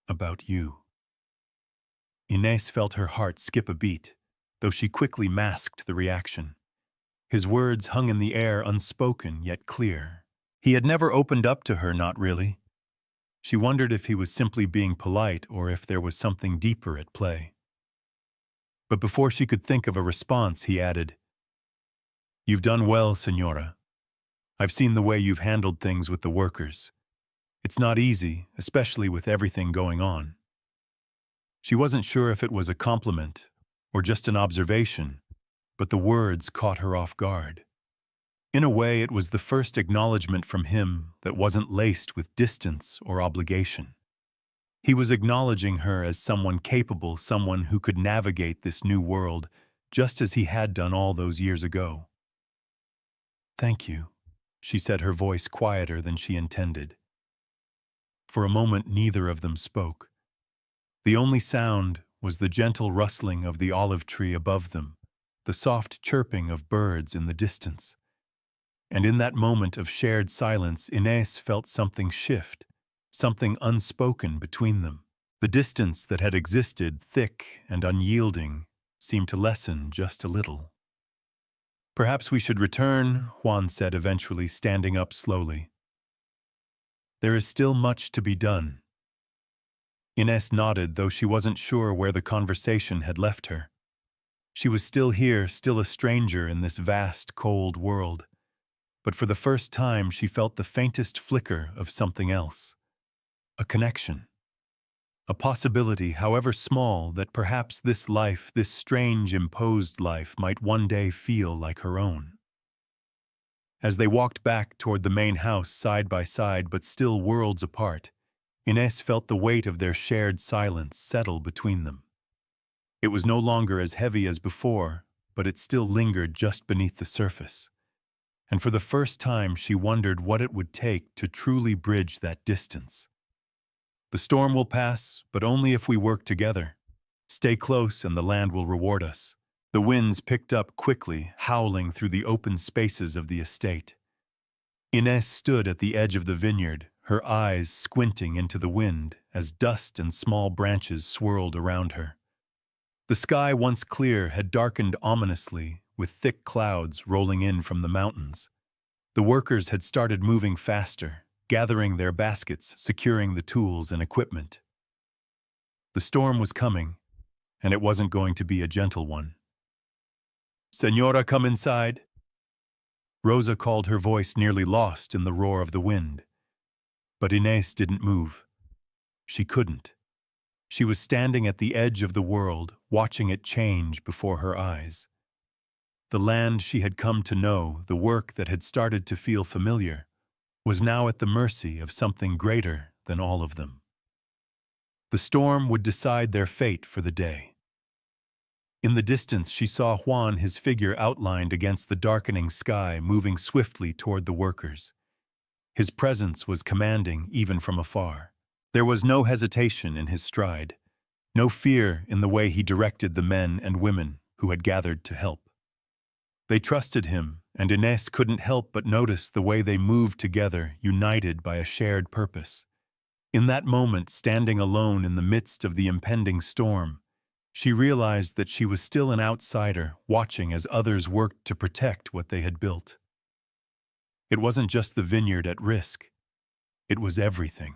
about you. Inés felt her heart skip a beat, though she quickly masked the reaction. His words hung in the air, unspoken yet clear. He had never opened up to her, not really. She wondered if he was simply being polite or if there was something deeper at play. But before she could think of a response, he added, "You've done well, Señora. I've seen the way you've handled things with the workers. It's not easy, especially with everything going on." She wasn't sure if it was a compliment or just an observation, but the words caught her off guard. In a way, it was the first acknowledgement from him that wasn't laced with distance or obligation. He was acknowledging her as someone capable, someone who could navigate this new world, just as he had done all those years ago. "Thank you," she said, her voice quieter than she intended. For a moment, neither of them spoke. The only sound was the gentle rustling of the olive tree above them, the soft chirping of birds in the distance. And in that moment of shared silence, Inés felt something shift, something unspoken between them. The distance that had existed, thick and unyielding, seemed to lessen just a little. "Perhaps we should return," Juan said eventually, standing up slowly. "There is still much to be done." Inés nodded, though she wasn't sure where the conversation had left her. She was still here, still a stranger in this vast, cold world. But for the first time, she felt the faintest flicker of something else. A connection. A possibility, however small, that perhaps this life, this strange, imposed life, might one day feel like her own. As they walked back toward the main house, side by side, but still worlds apart, Inés felt the weight of their shared silence settle between them. It was no longer as heavy as before, but it still lingered just beneath the surface. And for the first time, she wondered what it would take to truly bridge that distance. "The storm will pass, but only if we work together. Stay close and the land will reward us." The winds picked up quickly, howling through the open spaces of the estate. Inés stood at the edge of the vineyard, her eyes squinting into the wind as dust and small branches swirled around her. The sky, once clear, had darkened ominously, with thick clouds rolling in from the mountains. The workers had started moving faster, gathering their baskets, securing the tools and equipment. The storm was coming, and it wasn't going to be a gentle one. "Señora, come inside." Rosa called, her voice nearly lost in the roar of the wind. But Inés didn't move. She couldn't. She was standing at the edge of the world, watching it change before her eyes. The land she had come to know, the work that had started to feel familiar, was now at the mercy of something greater than all of them. The storm would decide their fate for the day. In the distance, she saw Juan, his figure outlined against the darkening sky, moving swiftly toward the workers. His presence was commanding even from afar. There was no hesitation in his stride, no fear in the way he directed the men and women who had gathered to help. They trusted him, and Inés couldn't help but notice the way they moved together, united by a shared purpose. In that moment, standing alone in the midst of the impending storm, she realized that she was still an outsider, watching as others worked to protect what they had built. It wasn't just the vineyard at risk. It was everything.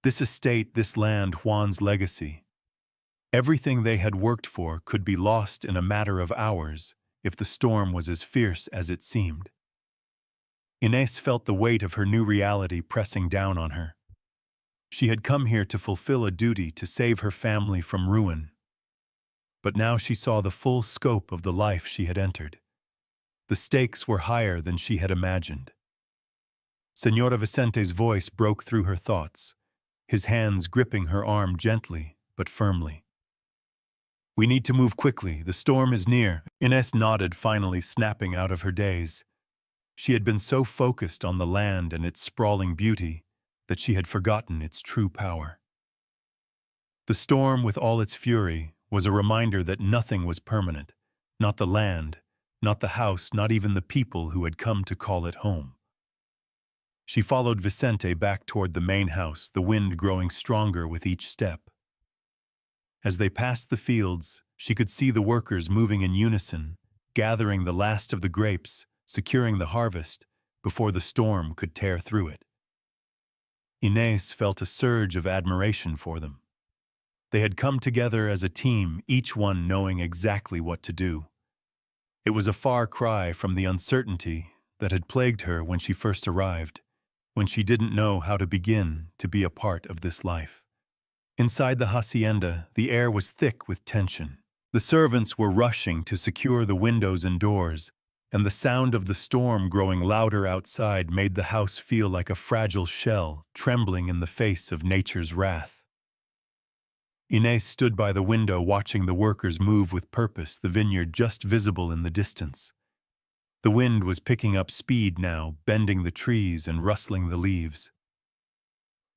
This estate, this land, Juan's legacy. Everything they had worked for could be lost in a matter of hours if the storm was as fierce as it seemed. Inés felt the weight of her new reality pressing down on her. She had come here to fulfill a duty to save her family from ruin. But now she saw the full scope of the life she had entered. The stakes were higher than she had imagined. Señora Vicente's voice broke through her thoughts, his hands gripping her arm gently but firmly. "We need to move quickly. The storm is near." Inés nodded, finally snapping out of her daze. She had been so focused on the land and its sprawling beauty that she had forgotten its true power. The storm, with all its fury, was a reminder that nothing was permanent, not the land, not the house, not even the people who had come to call it home. She followed Vicente back toward the main house, the wind growing stronger with each step. As they passed the fields, she could see the workers moving in unison, gathering the last of the grapes, securing the harvest, before the storm could tear through it. Inés felt a surge of admiration for them. They had come together as a team, each one knowing exactly what to do. It was a far cry from the uncertainty that had plagued her when she first arrived, when she didn't know how to begin to be a part of this life. Inside the hacienda, the air was thick with tension. The servants were rushing to secure the windows and doors, and the sound of the storm growing louder outside made the house feel like a fragile shell trembling in the face of nature's wrath. Inés stood by the window watching the workers move with purpose, the vineyard just visible in the distance. The wind was picking up speed now, bending the trees and rustling the leaves.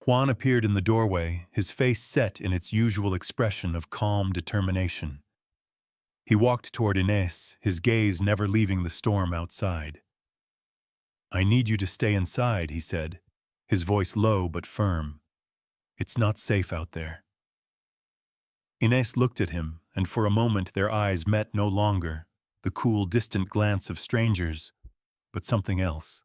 Juan appeared in the doorway, his face set in its usual expression of calm determination. He walked toward Inés, his gaze never leaving the storm outside. "I need you to stay inside," he said, his voice low but firm. "It's not safe out there." Inés looked at him, and for a moment their eyes met no longer, the cool, distant glance of strangers, but something else.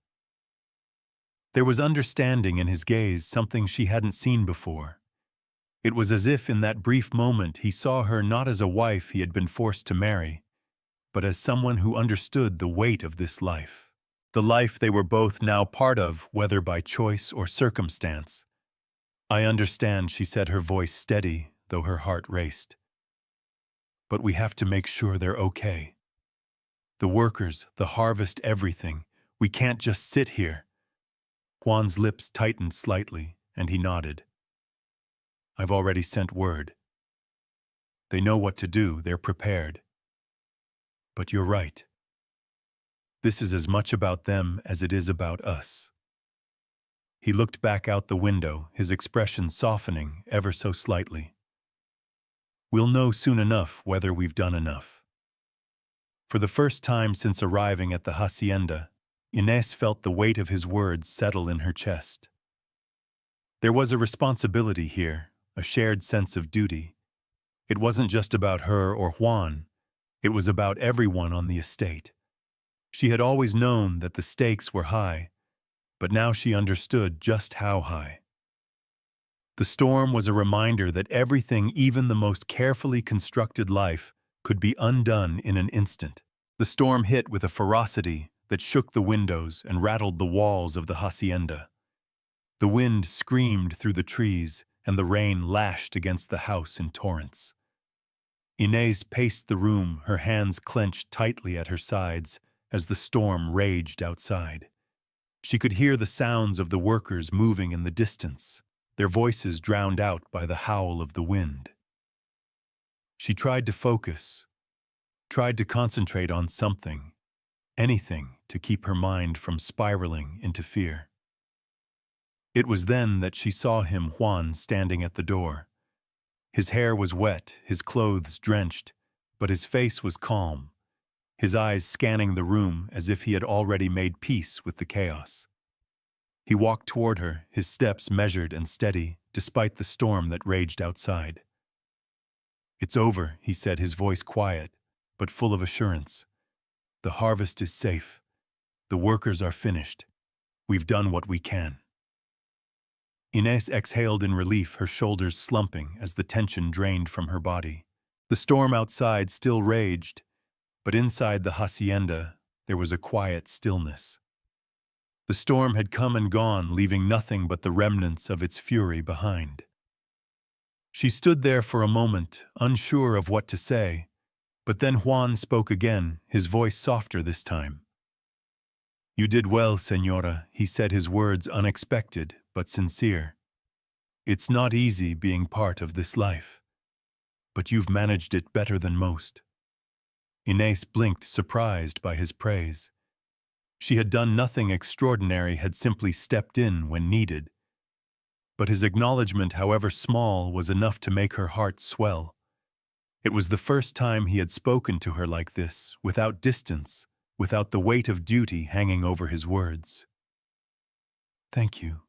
There was understanding in his gaze, something she hadn't seen before. It was as if in that brief moment he saw her not as a wife he had been forced to marry, but as someone who understood the weight of this life. The life they were both now part of, whether by choice or circumstance. "I understand," she said, her voice steady, though her heart raced. "But we have to make sure they're okay. The workers, the harvest, everything. We can't just sit here." Juan's lips tightened slightly, and he nodded. "I've already sent word. They know what to do, they're prepared. But you're right. This is as much about them as it is about us." He looked back out the window, his expression softening ever so slightly. "We'll know soon enough whether we've done enough." For the first time since arriving at the hacienda, Inés felt the weight of his words settle in her chest. There was a responsibility here, a shared sense of duty. It wasn't just about her or Juan, it was about everyone on the estate. She had always known that the stakes were high, but now she understood just how high. The storm was a reminder that everything, even the most carefully constructed life, could be undone in an instant. The storm hit with a ferocity that shook the windows and rattled the walls of the hacienda. The wind screamed through the trees, and the rain lashed against the house in torrents. Inez paced the room, her hands clenched tightly at her sides as the storm raged outside. She could hear the sounds of the workers moving in the distance, their voices drowned out by the howl of the wind. She tried to focus, tried to concentrate on something, anything to keep her mind from spiraling into fear. It was then that she saw him, Juan, standing at the door. His hair was wet, his clothes drenched, but his face was calm, his eyes scanning the room as if he had already made peace with the chaos. He walked toward her, his steps measured and steady, despite the storm that raged outside. "It's over," he said, his voice quiet, but full of assurance. "The harvest is safe. The workers are finished. We've done what we can." Inez exhaled in relief, her shoulders slumping as the tension drained from her body. The storm outside still raged, but inside the hacienda there was a quiet stillness. The storm had come and gone, leaving nothing but the remnants of its fury behind. She stood there for a moment, unsure of what to say, but then Juan spoke again, his voice softer this time. "You did well, Señora," he said, his words unexpected but sincere. "It's not easy being part of this life, but you've managed it better than most." Inez blinked, surprised by his praise. She had done nothing extraordinary, had simply stepped in when needed. But his acknowledgement, however small, was enough to make her heart swell. It was the first time he had spoken to her like this, without distance, without the weight of duty hanging over his words. "Thank you,"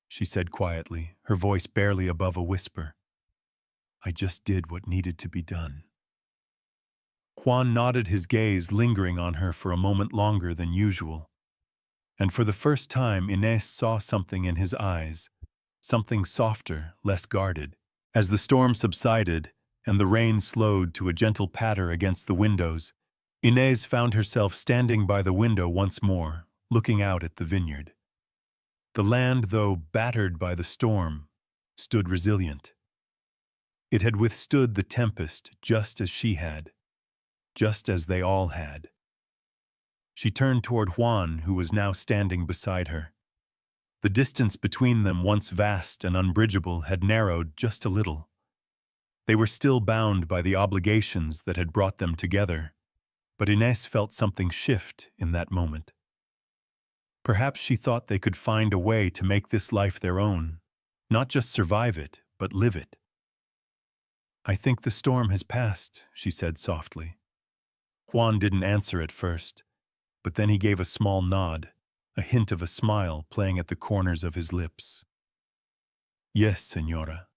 she said quietly, her voice barely above a whisper. "I just did what needed to be done." Juan nodded, his gaze lingering on her for a moment longer than usual. And for the first time, Inez saw something in his eyes, something softer, less guarded. As the storm subsided and the rain slowed to a gentle patter against the windows, Inez found herself standing by the window once more, looking out at the vineyard. The land, though battered by the storm, stood resilient. It had withstood the tempest just as she had, just as they all had. She turned toward Juan, who was now standing beside her. The distance between them, once vast and unbridgeable, had narrowed just a little. They were still bound by the obligations that had brought them together, but Inez felt something shift in that moment. Perhaps she thought they could find a way to make this life their own, not just survive it, but live it. "I think the storm has passed," she said softly. Juan didn't answer at first, but then he gave a small nod, a hint of a smile playing at the corners of his lips. "Yes, Señora,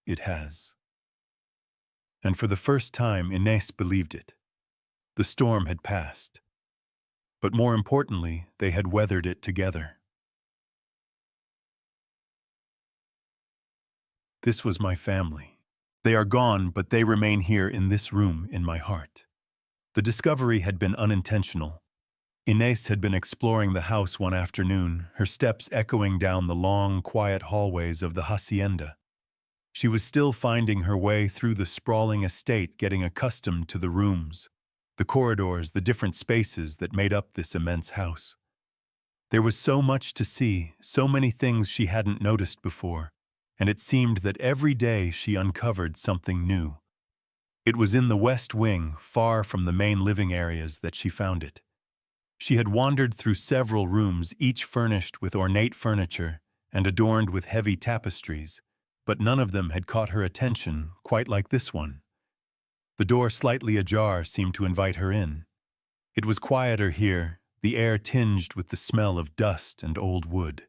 it has." And for the first time, Inez believed it. The storm had passed. But more importantly, they had weathered it together. "This was my family. They are gone, but they remain here in this room in my heart." The discovery had been unintentional. Inez had been exploring the house one afternoon, her steps echoing down the long, quiet hallways of the hacienda. She was still finding her way through the sprawling estate, getting accustomed to the rooms, the corridors, the different spaces that made up this immense house. There was so much to see, so many things she hadn't noticed before, and it seemed that every day she uncovered something new. It was in the west wing, far from the main living areas, that she found it. She had wandered through several rooms, each furnished with ornate furniture and adorned with heavy tapestries, but none of them had caught her attention quite like this one. The door, slightly ajar, seemed to invite her in. It was quieter here, the air tinged with the smell of dust and old wood.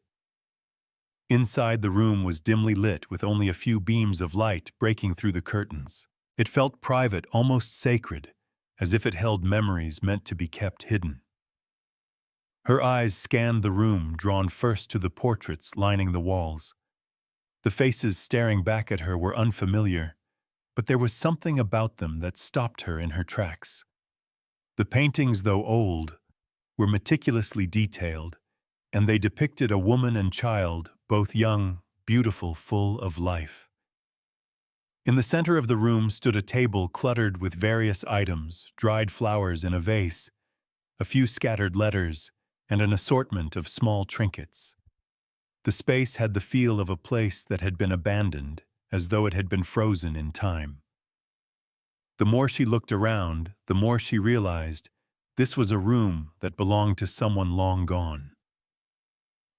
Inside, the room was dimly lit with only a few beams of light breaking through the curtains. It felt private, almost sacred, as if it held memories meant to be kept hidden. Her eyes scanned the room, drawn first to the portraits lining the walls. The faces staring back at her were unfamiliar, but there was something about them that stopped her in her tracks. The paintings, though old, were meticulously detailed, and they depicted a woman and child, both young, beautiful, full of life. In the center of the room stood a table cluttered with various items, dried flowers in a vase, a few scattered letters, and an assortment of small trinkets. The space had the feel of a place that had been abandoned, as though it had been frozen in time. The more she looked around, the more she realized this was a room that belonged to someone long gone.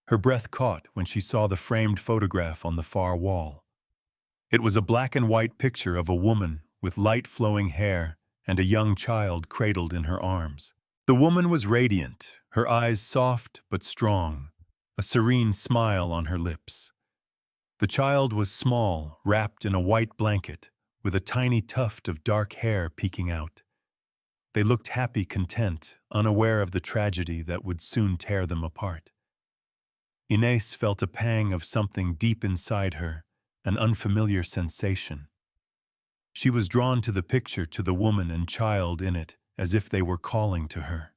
Her breath caught when she saw the framed photograph on the far wall. It was a black and white picture of a woman with light flowing hair and a young child cradled in her arms. The woman was radiant, her eyes soft but strong, a serene smile on her lips. The child was small, wrapped in a white blanket, with a tiny tuft of dark hair peeking out. They looked happy, content, unaware of the tragedy that would soon tear them apart. Inés felt a pang of something deep inside her, an unfamiliar sensation. She was drawn to the picture, to the woman and child in it, as if they were calling to her.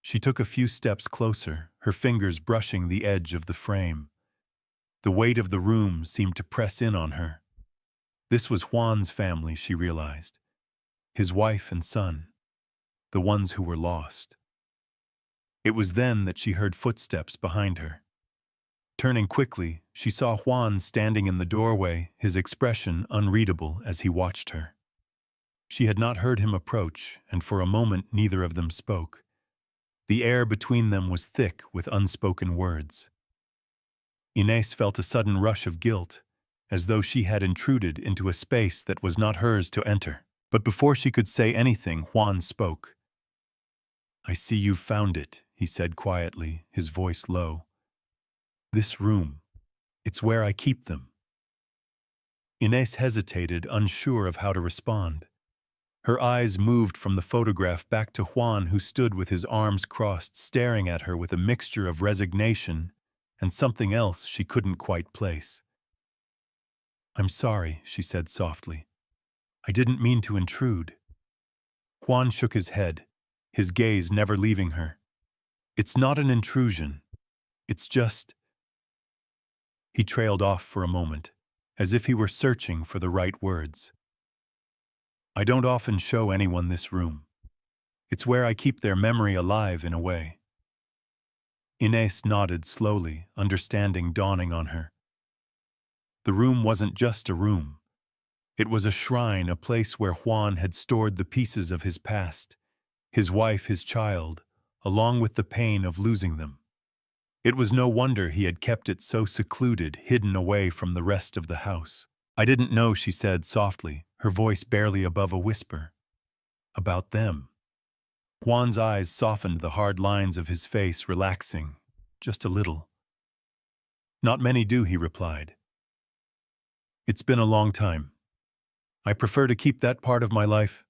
She took a few steps closer, her fingers brushing the edge of the frame. The weight of the room seemed to press in on her. This was Juan's family, she realized. His wife and son, the ones who were lost. It was then that she heard footsteps behind her. Turning quickly, she saw Juan standing in the doorway, his expression unreadable as he watched her. She had not heard him approach, and for a moment neither of them spoke. The air between them was thick with unspoken words. Inés felt a sudden rush of guilt, as though she had intruded into a space that was not hers to enter. But before she could say anything, Juan spoke. "I see you've found it," he said quietly, his voice low. "This room, it's where I keep them." Inés hesitated, unsure of how to respond. Her eyes moved from the photograph back to Juan, who stood with his arms crossed, staring at her with a mixture of resignation and something else she couldn't quite place. "I'm sorry," she said softly. "I didn't mean to intrude." Juan shook his head, his gaze never leaving her. "It's not an intrusion. It's just—" He trailed off for a moment, as if he were searching for the right words. "I don't often show anyone this room. It's where I keep their memory alive in a way." Inés nodded slowly, understanding dawning on her. The room wasn't just a room. It was a shrine, a place where Juan had stored the pieces of his past, his wife, his child, along with the pain of losing them. It was no wonder he had kept it so secluded, hidden away from the rest of the house. "I didn't know," she said softly, her voice barely above a whisper. "About them." Juan's eyes softened, the hard lines of his face relaxing, just a little. "Not many do," he replied. "It's been a long time. I prefer to keep that part of my life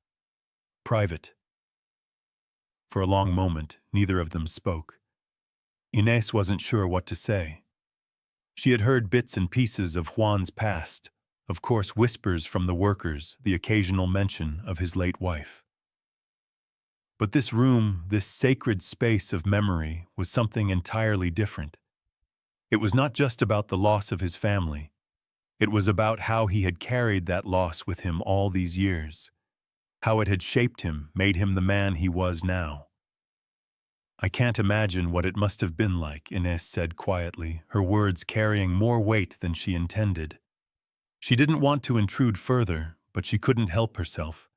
private." For a long moment, neither of them spoke. Inés wasn't sure what to say. She had heard bits and pieces of Juan's past, of course whispers from the workers, the occasional mention of his late wife. But this room, this sacred space of memory, was something entirely different. It was not just about the loss of his family. It was about how he had carried that loss with him all these years, how it had shaped him, made him the man he was now. "I can't imagine what it must have been like," Inés said quietly, her words carrying more weight than she intended. She didn't want to intrude further, but she couldn't help herself.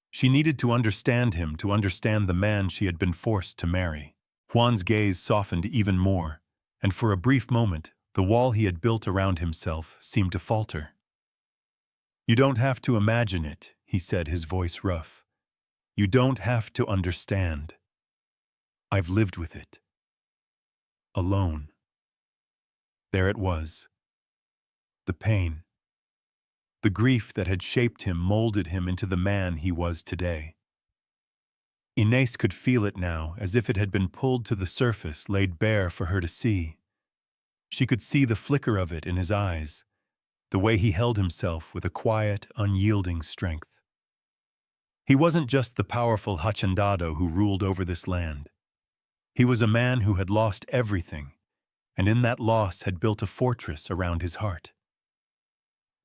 She needed to understand him, to understand the man she had been forced to marry. Juan's gaze softened even more, and for a brief moment, the wall he had built around himself seemed to falter. "You don't have to imagine it," he said, his voice rough. "You don't have to understand. I've lived with it. Alone." There it was. The pain. The grief that had shaped him molded him into the man he was today. Inés could feel it now, as if it had been pulled to the surface, laid bare for her to see. She could see the flicker of it in his eyes, the way he held himself with a quiet, unyielding strength. He wasn't just the powerful hacendado who ruled over this land. He was a man who had lost everything, and in that loss had built a fortress around his heart.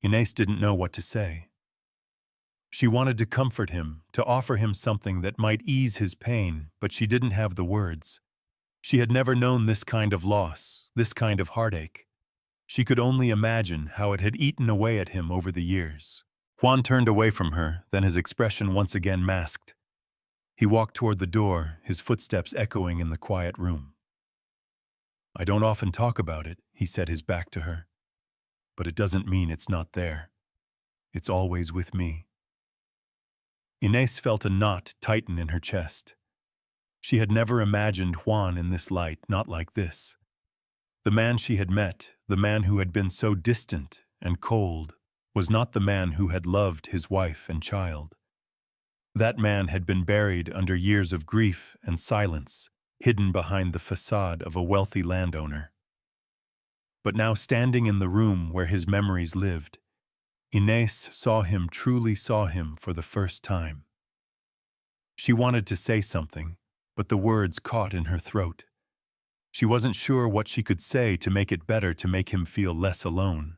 Inés didn't know what to say. She wanted to comfort him, to offer him something that might ease his pain, but she didn't have the words. She had never known this kind of loss, this kind of heartache. She could only imagine how it had eaten away at him over the years. Juan turned away from her, then his expression once again masked. He walked toward the door, his footsteps echoing in the quiet room. "I don't often talk about it," he said, his back to her. "But it doesn't mean it's not there. It's always with me." Inés felt a knot tighten in her chest. She had never imagined Juan in this light, not like this. The man she had met, the man who had been so distant and cold, was not the man who had loved his wife and child. That man had been buried under years of grief and silence, hidden behind the facade of a wealthy landowner. But now, standing in the room where his memories lived, Inés truly saw him for the first time. She wanted to say something, but the words caught in her throat. She wasn't sure what she could say to make it better, to make him feel less alone.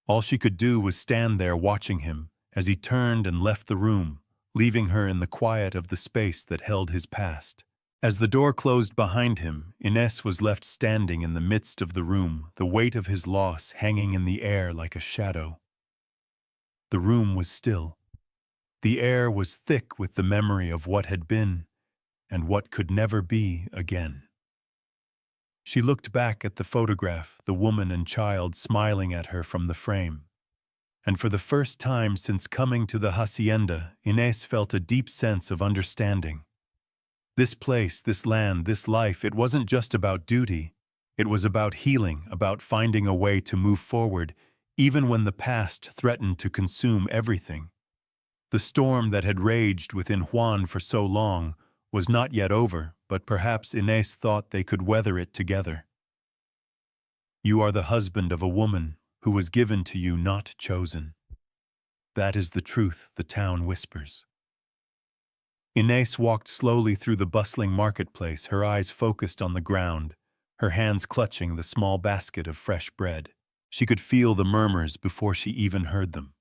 All she could do was stand there watching him as he turned and left the room, leaving her in the quiet of the space that held his past. As the door closed behind him, Inés was left standing in the midst of the room, the weight of his loss hanging in the air like a shadow. The room was still. The air was thick with the memory of what had been and what could never be again. She looked back at the photograph, the woman and child smiling at her from the frame. And for the first time since coming to the hacienda, Inés felt a deep sense of understanding. This place, this land, this life, it wasn't just about duty. It was about healing, about finding a way to move forward, even when the past threatened to consume everything. The storm that had raged within Juan for so long was not yet over, but perhaps Inés thought they could weather it together. "You are the husband of a woman who was given to you, not chosen. That is the truth," the town whispers. Inés walked slowly through the bustling marketplace, her eyes focused on the ground, her hands clutching the small basket of fresh bread. She could feel the murmurs before she even heard them.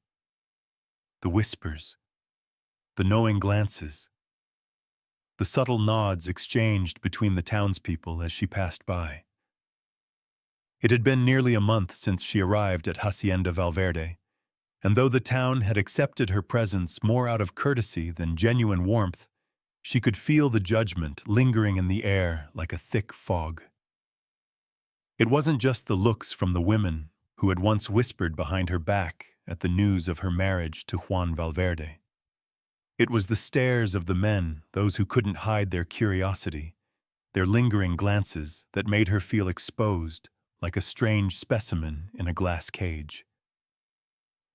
The whispers, the knowing glances, the subtle nods exchanged between the townspeople as she passed by. It had been nearly a month since she arrived at Hacienda Valverde, and though the town had accepted her presence more out of courtesy than genuine warmth, she could feel the judgment lingering in the air like a thick fog. It wasn't just the looks from the women who had once whispered behind her back at the news of her marriage to Juan Valverde. It was the stares of the men, those who couldn't hide their curiosity, their lingering glances that made her feel exposed like a strange specimen in a glass cage.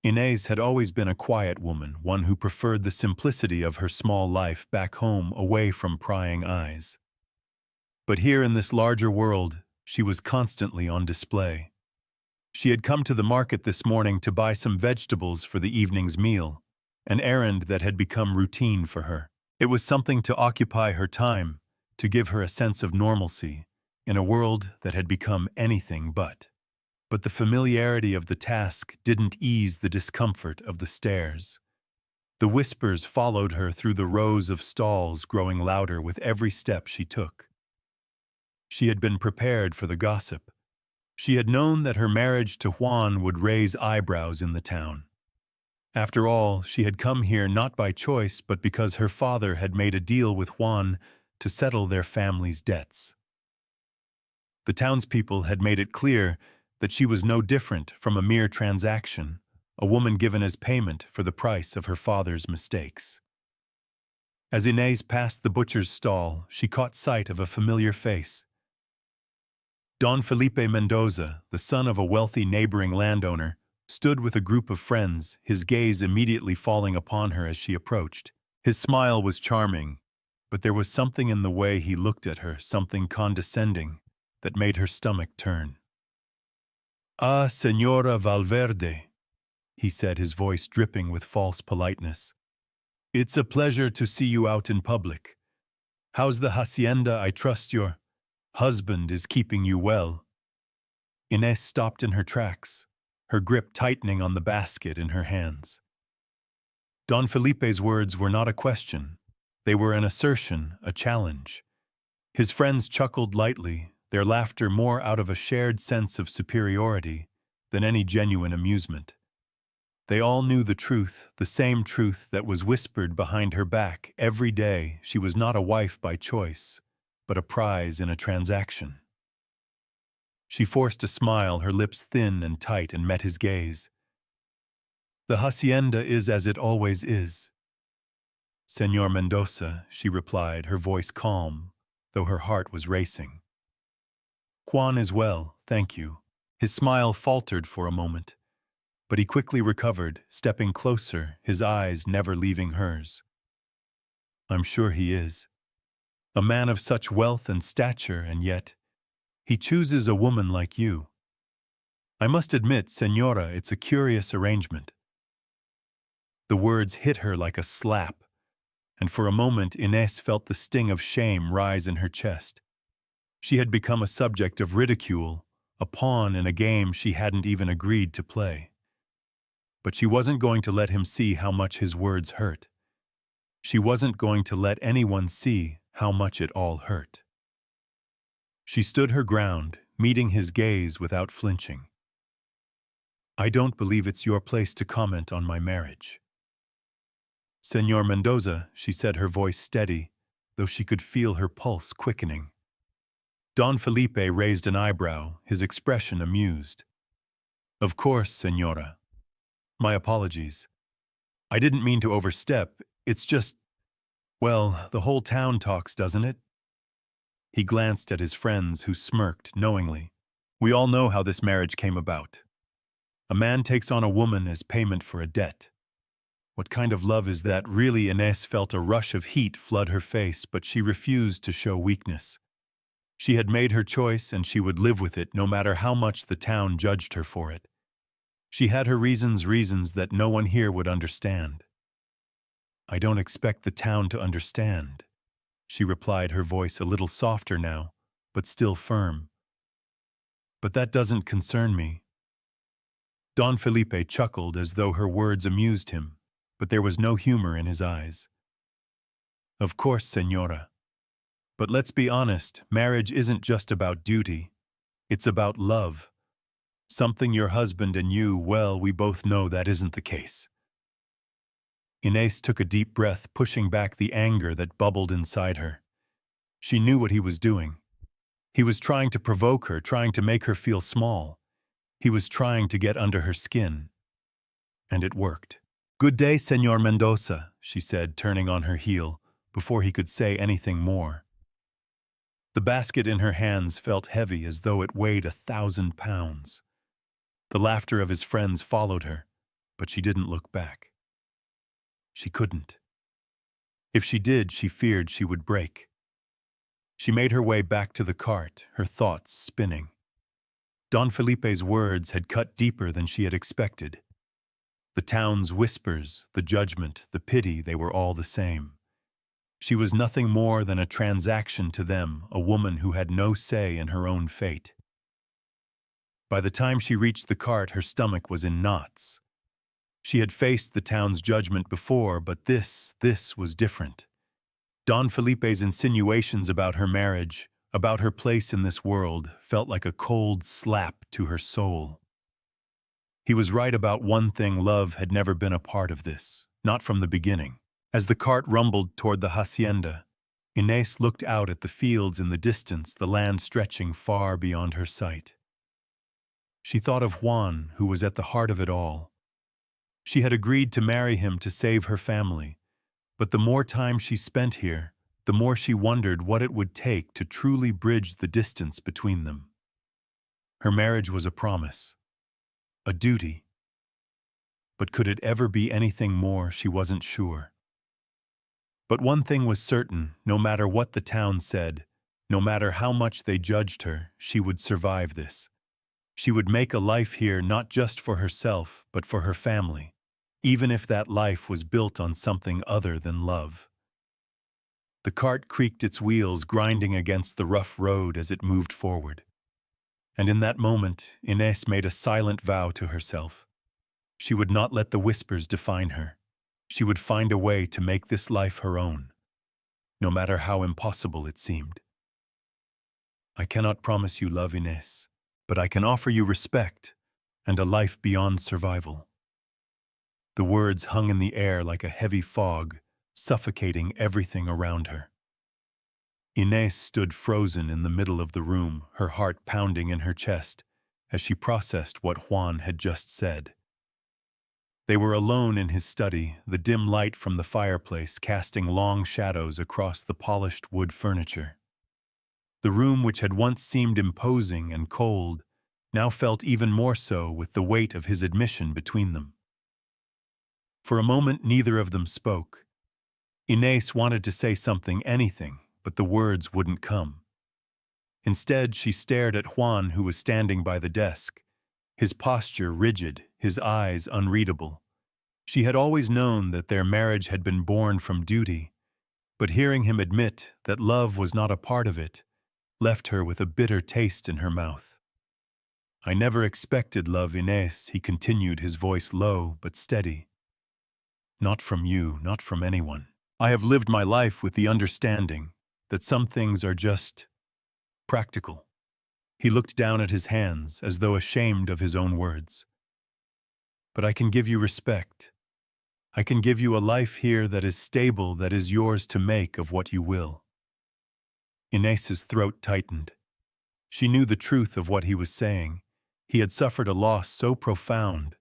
Inés had always been a quiet woman, one who preferred the simplicity of her small life back home, away from prying eyes. But here in this larger world, she was constantly on display. She had come to the market this morning to buy some vegetables for the evening's meal, an errand that had become routine for her. It was something to occupy her time, to give her a sense of normalcy in a world that had become anything but. But the familiarity of the task didn't ease the discomfort of the stares. The whispers followed her through the rows of stalls, growing louder with every step she took. She had been prepared for the gossip. She had known that her marriage to Juan would raise eyebrows in the town. After all, she had come here not by choice, but because her father had made a deal with Juan to settle their family's debts. The townspeople had made it clear that she was no different from a mere transaction, a woman given as payment for the price of her father's mistakes. As Inés passed the butcher's stall, she caught sight of a familiar face. Don Felipe Mendoza, the son of a wealthy neighboring landowner, stood with a group of friends, his gaze immediately falling upon her as she approached. His smile was charming, but there was something in the way he looked at her, something condescending, that made her stomach turn. "Ah, Señora Valverde," he said, his voice dripping with false politeness. "It's a pleasure to see you out in public. How's the hacienda? I trust your husband is keeping you well." Inés stopped in her tracks, her grip tightening on the basket in her hands. Don Felipe's words were not a question. They were an assertion, a challenge. His friends chuckled lightly, their laughter more out of a shared sense of superiority than any genuine amusement. They all knew the truth, the same truth that was whispered behind her back every day. She was not a wife by choice, but a prize in a transaction. She forced a smile, her lips thin and tight, and met his gaze. "The hacienda is as it always is, Señor Mendoza," she replied, her voice calm, though her heart was racing. "Juan is well, thank you." His smile faltered for a moment, but he quickly recovered, stepping closer, his eyes never leaving hers. "I'm sure he is. A man of such wealth and stature, and yet he chooses a woman like you. I must admit, Señora, it's a curious arrangement." The words hit her like a slap, and for a moment Inés felt the sting of shame rise in her chest. She had become a subject of ridicule, a pawn in a game she hadn't even agreed to play. But she wasn't going to let him see how much his words hurt. She wasn't going to let anyone see how much it all hurt. She stood her ground, meeting his gaze without flinching. "I don't believe it's your place to comment on my marriage." "Señor Mendoza," she said, her voice steady, though she could feel her pulse quickening. Don Felipe raised an eyebrow, his expression amused. "Of course, Señora. My apologies. I didn't mean to overstep. It's just, well, the whole town talks, doesn't it?" He glanced at his friends, who smirked knowingly. "We all know how this marriage came about. A man takes on a woman as payment for a debt. What kind of love is that, really?" Inés felt a rush of heat flood her face, but she refused to show weakness. She had made her choice, and she would live with it, no matter how much the town judged her for it. She had her reasons that no one here would understand. "I don't expect the town to understand," she replied, her voice a little softer now, but still firm. "But that doesn't concern me." Don Felipe chuckled as though her words amused him, but there was no humor in his eyes. "Of course, Señora. But let's be honest, marriage isn't just about duty. It's about love. Something your husband and you, well, we both know that isn't the case." Inés took a deep breath, pushing back the anger that bubbled inside her. She knew what he was doing. He was trying to provoke her, trying to make her feel small. He was trying to get under her skin. And it worked. "Good day, Señor Mendoza," she said, turning on her heel, before he could say anything more. The basket in her hands felt heavy, as though it weighed 1,000 pounds. The laughter of his friends followed her, but she didn't look back. She couldn't. If she did, she feared she would break. She made her way back to the cart, her thoughts spinning. Don Felipe's words had cut deeper than she had expected. The town's whispers, the judgment, the pity, they were all the same. She was nothing more than a transaction to them, a woman who had no say in her own fate. By the time she reached the cart, her stomach was in knots. She had faced the town's judgment before, but this was different. Don Felipe's insinuations about her marriage, about her place in this world, felt like a cold slap to her soul. He was right about one thing: love had never been a part of this, not from the beginning. As the cart rumbled toward the hacienda, Inés looked out at the fields in the distance, the land stretching far beyond her sight. She thought of Juan, who was at the heart of it all. She had agreed to marry him to save her family, but the more time she spent here, the more she wondered what it would take to truly bridge the distance between them. Her marriage was a promise, a duty, but could it ever be anything more? She wasn't sure. But one thing was certain: no matter what the town said, no matter how much they judged her, she would survive this. She would make a life here not just for herself, but for her family, even if that life was built on something other than love. The cart creaked its wheels, grinding against the rough road as it moved forward. And in that moment, Inés made a silent vow to herself. She would not let the whispers define her. She would find a way to make this life her own, no matter how impossible it seemed. I cannot promise you love, Inés, but I can offer you respect and a life beyond survival. The words hung in the air like a heavy fog, suffocating everything around her. Inés stood frozen in the middle of the room, her heart pounding in her chest as she processed what Juan had just said. They were alone in his study, the dim light from the fireplace casting long shadows across the polished wood furniture. The room, which had once seemed imposing and cold, now felt even more so with the weight of his admission between them. For a moment, neither of them spoke. Inés wanted to say something, anything, but the words wouldn't come. Instead, she stared at Juan, who was standing by the desk, his posture rigid, his eyes unreadable. She had always known that their marriage had been born from duty, but hearing him admit that love was not a part of it left her with a bitter taste in her mouth. I never expected love, Inés, he continued, his voice low but steady. Not from you, not from anyone. I have lived my life with the understanding that some things are just practical. He looked down at his hands as though ashamed of his own words. But I can give you respect. I can give you a life here that is stable, that is yours to make of what you will. Inés's throat tightened. She knew the truth of what he was saying. He had suffered a loss so profound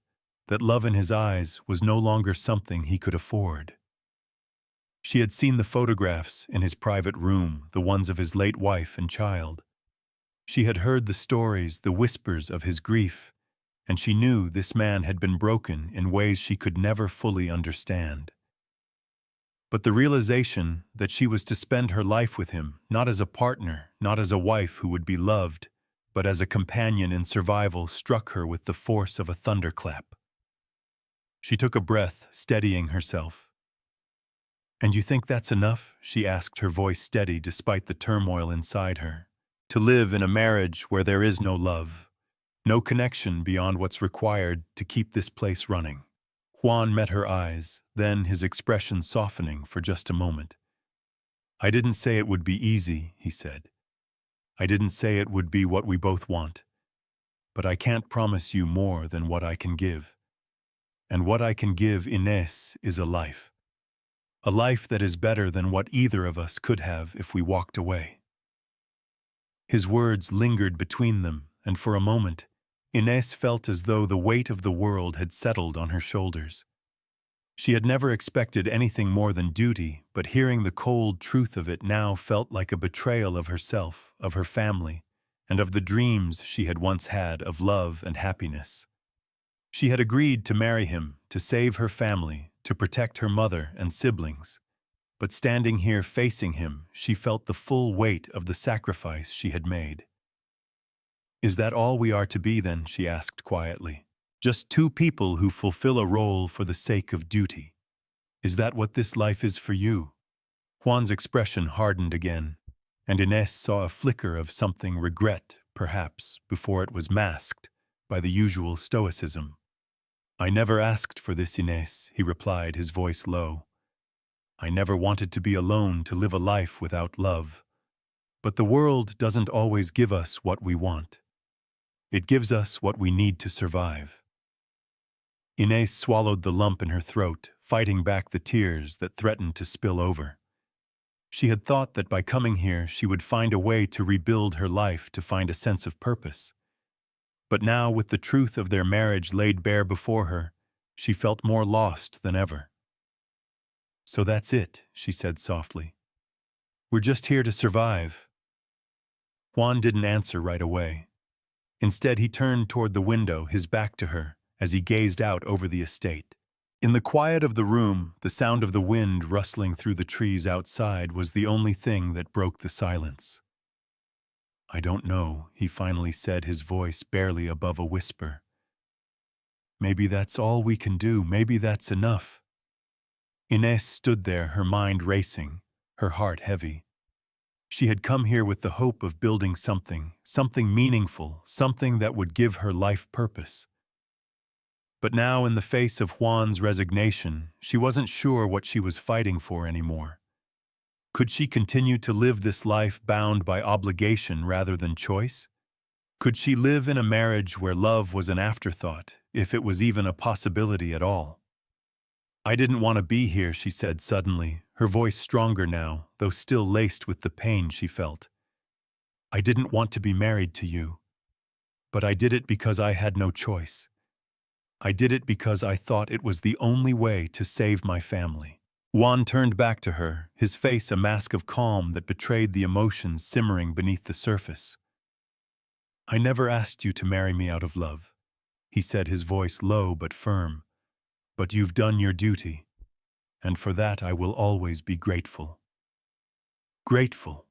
that love in his eyes was no longer something he could afford. She had seen the photographs in his private room, the ones of his late wife and child. She had heard the stories, the whispers of his grief, and she knew this man had been broken in ways she could never fully understand. But the realization that she was to spend her life with him, not as a partner, not as a wife who would be loved, but as a companion in survival, struck her with the force of a thunderclap. She took a breath, steadying herself. "And you think that's enough?" she asked, her voice steady despite the turmoil inside her. "To live in a marriage where there is no love, no connection beyond what's required to keep this place running?" Juan met her eyes, then his expression softening for just a moment. "I didn't say it would be easy," he said. "I didn't say it would be what we both want. But I can't promise you more than what I can give. And what I can give, Inés, is a life. A life that is better than what either of us could have if we walked away." His words lingered between them, and for a moment, Inés felt as though the weight of the world had settled on her shoulders. She had never expected anything more than duty, but hearing the cold truth of it now felt like a betrayal of herself, of her family, and of the dreams she had once had of love and happiness. She had agreed to marry him, to save her family, to protect her mother and siblings. But standing here facing him, she felt the full weight of the sacrifice she had made. "Is that all we are to be then?" she asked quietly. "Just two people who fulfill a role for the sake of duty? Is that what this life is for you?" Juan's expression hardened again, and Inés saw a flicker of something, regret, perhaps, before it was masked by the usual stoicism. "I never asked for this, Inés," he replied, his voice low. "I never wanted to be alone, to live a life without love. But the world doesn't always give us what we want. It gives us what we need to survive." Inés swallowed the lump in her throat, fighting back the tears that threatened to spill over. She had thought that by coming here she would find a way to rebuild her life, to find a sense of purpose. But now, with the truth of their marriage laid bare before her, she felt more lost than ever. "So that's it," she said softly. "We're just here to survive." Juan didn't answer right away. Instead, he turned toward the window, his back to her, as he gazed out over the estate. In the quiet of the room, the sound of the wind rustling through the trees outside was the only thing that broke the silence. "I don't know," he finally said, his voice barely above a whisper. "Maybe that's all we can do. Maybe that's enough." Inés stood there, her mind racing, her heart heavy. She had come here with the hope of building something meaningful, something that would give her life purpose. But now, in the face of Juan's resignation, she wasn't sure what she was fighting for anymore. Could she continue to live this life bound by obligation rather than choice? Could she live in a marriage where love was an afterthought, if it was even a possibility at all? "I didn't want to be here," she said suddenly, her voice stronger now, though still laced with the pain she felt. "I didn't want to be married to you. But I did it because I had no choice. I did it because I thought it was the only way to save my family." Juan turned back to her, his face a mask of calm that betrayed the emotions simmering beneath the surface. "I never asked you to marry me out of love," he said, his voice low but firm. "But you've done your duty, and for that I will always be grateful." Grateful.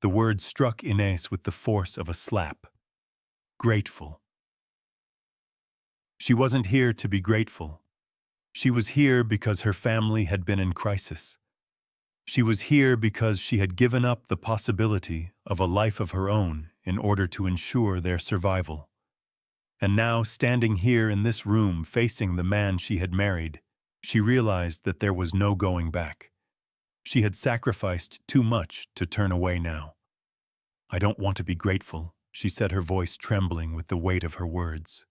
The word struck Inés with the force of a slap. Grateful. She wasn't here to be grateful. She was here because her family had been in crisis. She was here because she had given up the possibility of a life of her own in order to ensure their survival. And now, standing here in this room facing the man she had married, she realized that there was no going back. She had sacrificed too much to turn away now. "I don't want to be grateful," she said, her voice trembling with the weight of her words.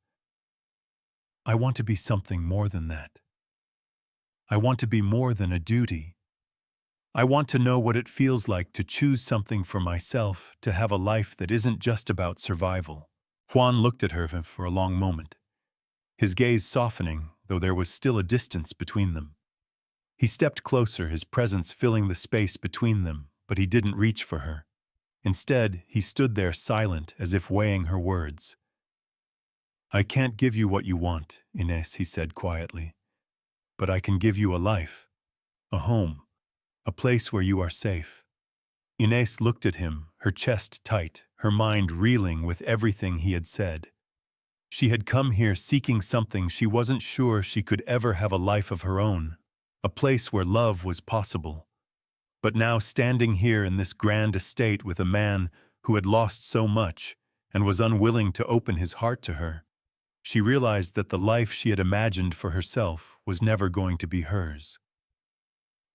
"I want to be something more than that. I want to be more than a duty. I want to know what it feels like to choose something for myself, to have a life that isn't just about survival." Juan looked at her for a long moment, his gaze softening, though there was still a distance between them. He stepped closer, his presence filling the space between them, but he didn't reach for her. Instead, he stood there silent, as if weighing her words. "I can't give you what you want, Inés," he said quietly. "But I can give you a life, a home, a place where you are safe." Inés looked at him, her chest tight, her mind reeling with everything he had said. She had come here seeking something she wasn't sure she could ever have, a life of her own, a place where love was possible. But now, standing here in this grand estate with a man who had lost so much and was unwilling to open his heart to her, she realized that the life she had imagined for herself was never going to be hers.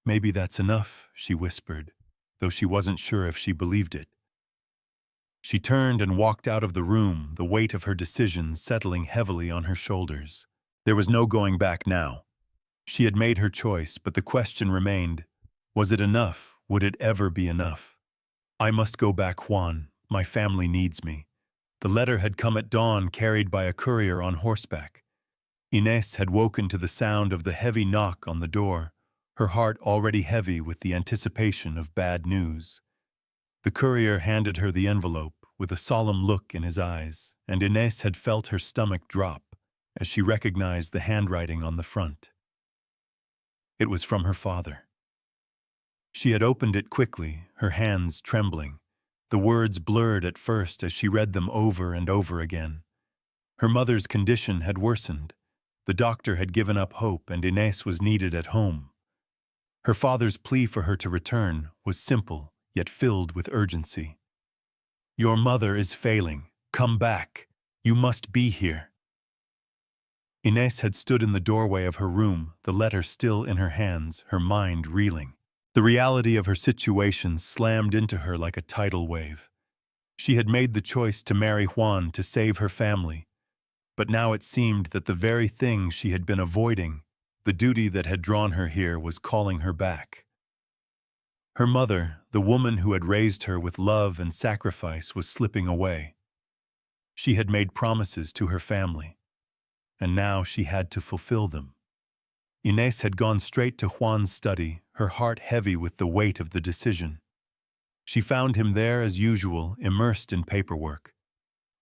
"Maybe that's enough," she whispered, though she wasn't sure if she believed it. She turned and walked out of the room, the weight of her decision settling heavily on her shoulders. There was no going back now. She had made her choice, but the question remained, was it enough? Would it ever be enough? "I must go back, Juan. My family needs me." The letter had come at dawn, carried by a courier on horseback. Inés had woken to the sound of the heavy knock on the door, her heart already heavy with the anticipation of bad news. The courier handed her the envelope with a solemn look in his eyes, and Inés had felt her stomach drop as she recognized the handwriting on the front. It was from her father. She had opened it quickly, her hands trembling. The words blurred at first as she read them over and over again. Her mother's condition had worsened. The doctor had given up hope, and Inés was needed at home. Her father's plea for her to return was simple, yet filled with urgency. "Your mother is failing. Come back. You must be here." Inés had stood in the doorway of her room, the letter still in her hands, her mind reeling. The reality of her situation slammed into her like a tidal wave. She had made the choice to marry Juan to save her family, but now it seemed that the very thing she had been avoiding, the duty that had drawn her here, was calling her back. Her mother, the woman who had raised her with love and sacrifice, was slipping away. She had made promises to her family, and now she had to fulfill them. Inés had gone straight to Juan's study, her heart heavy with the weight of the decision. She found him there as usual, immersed in paperwork.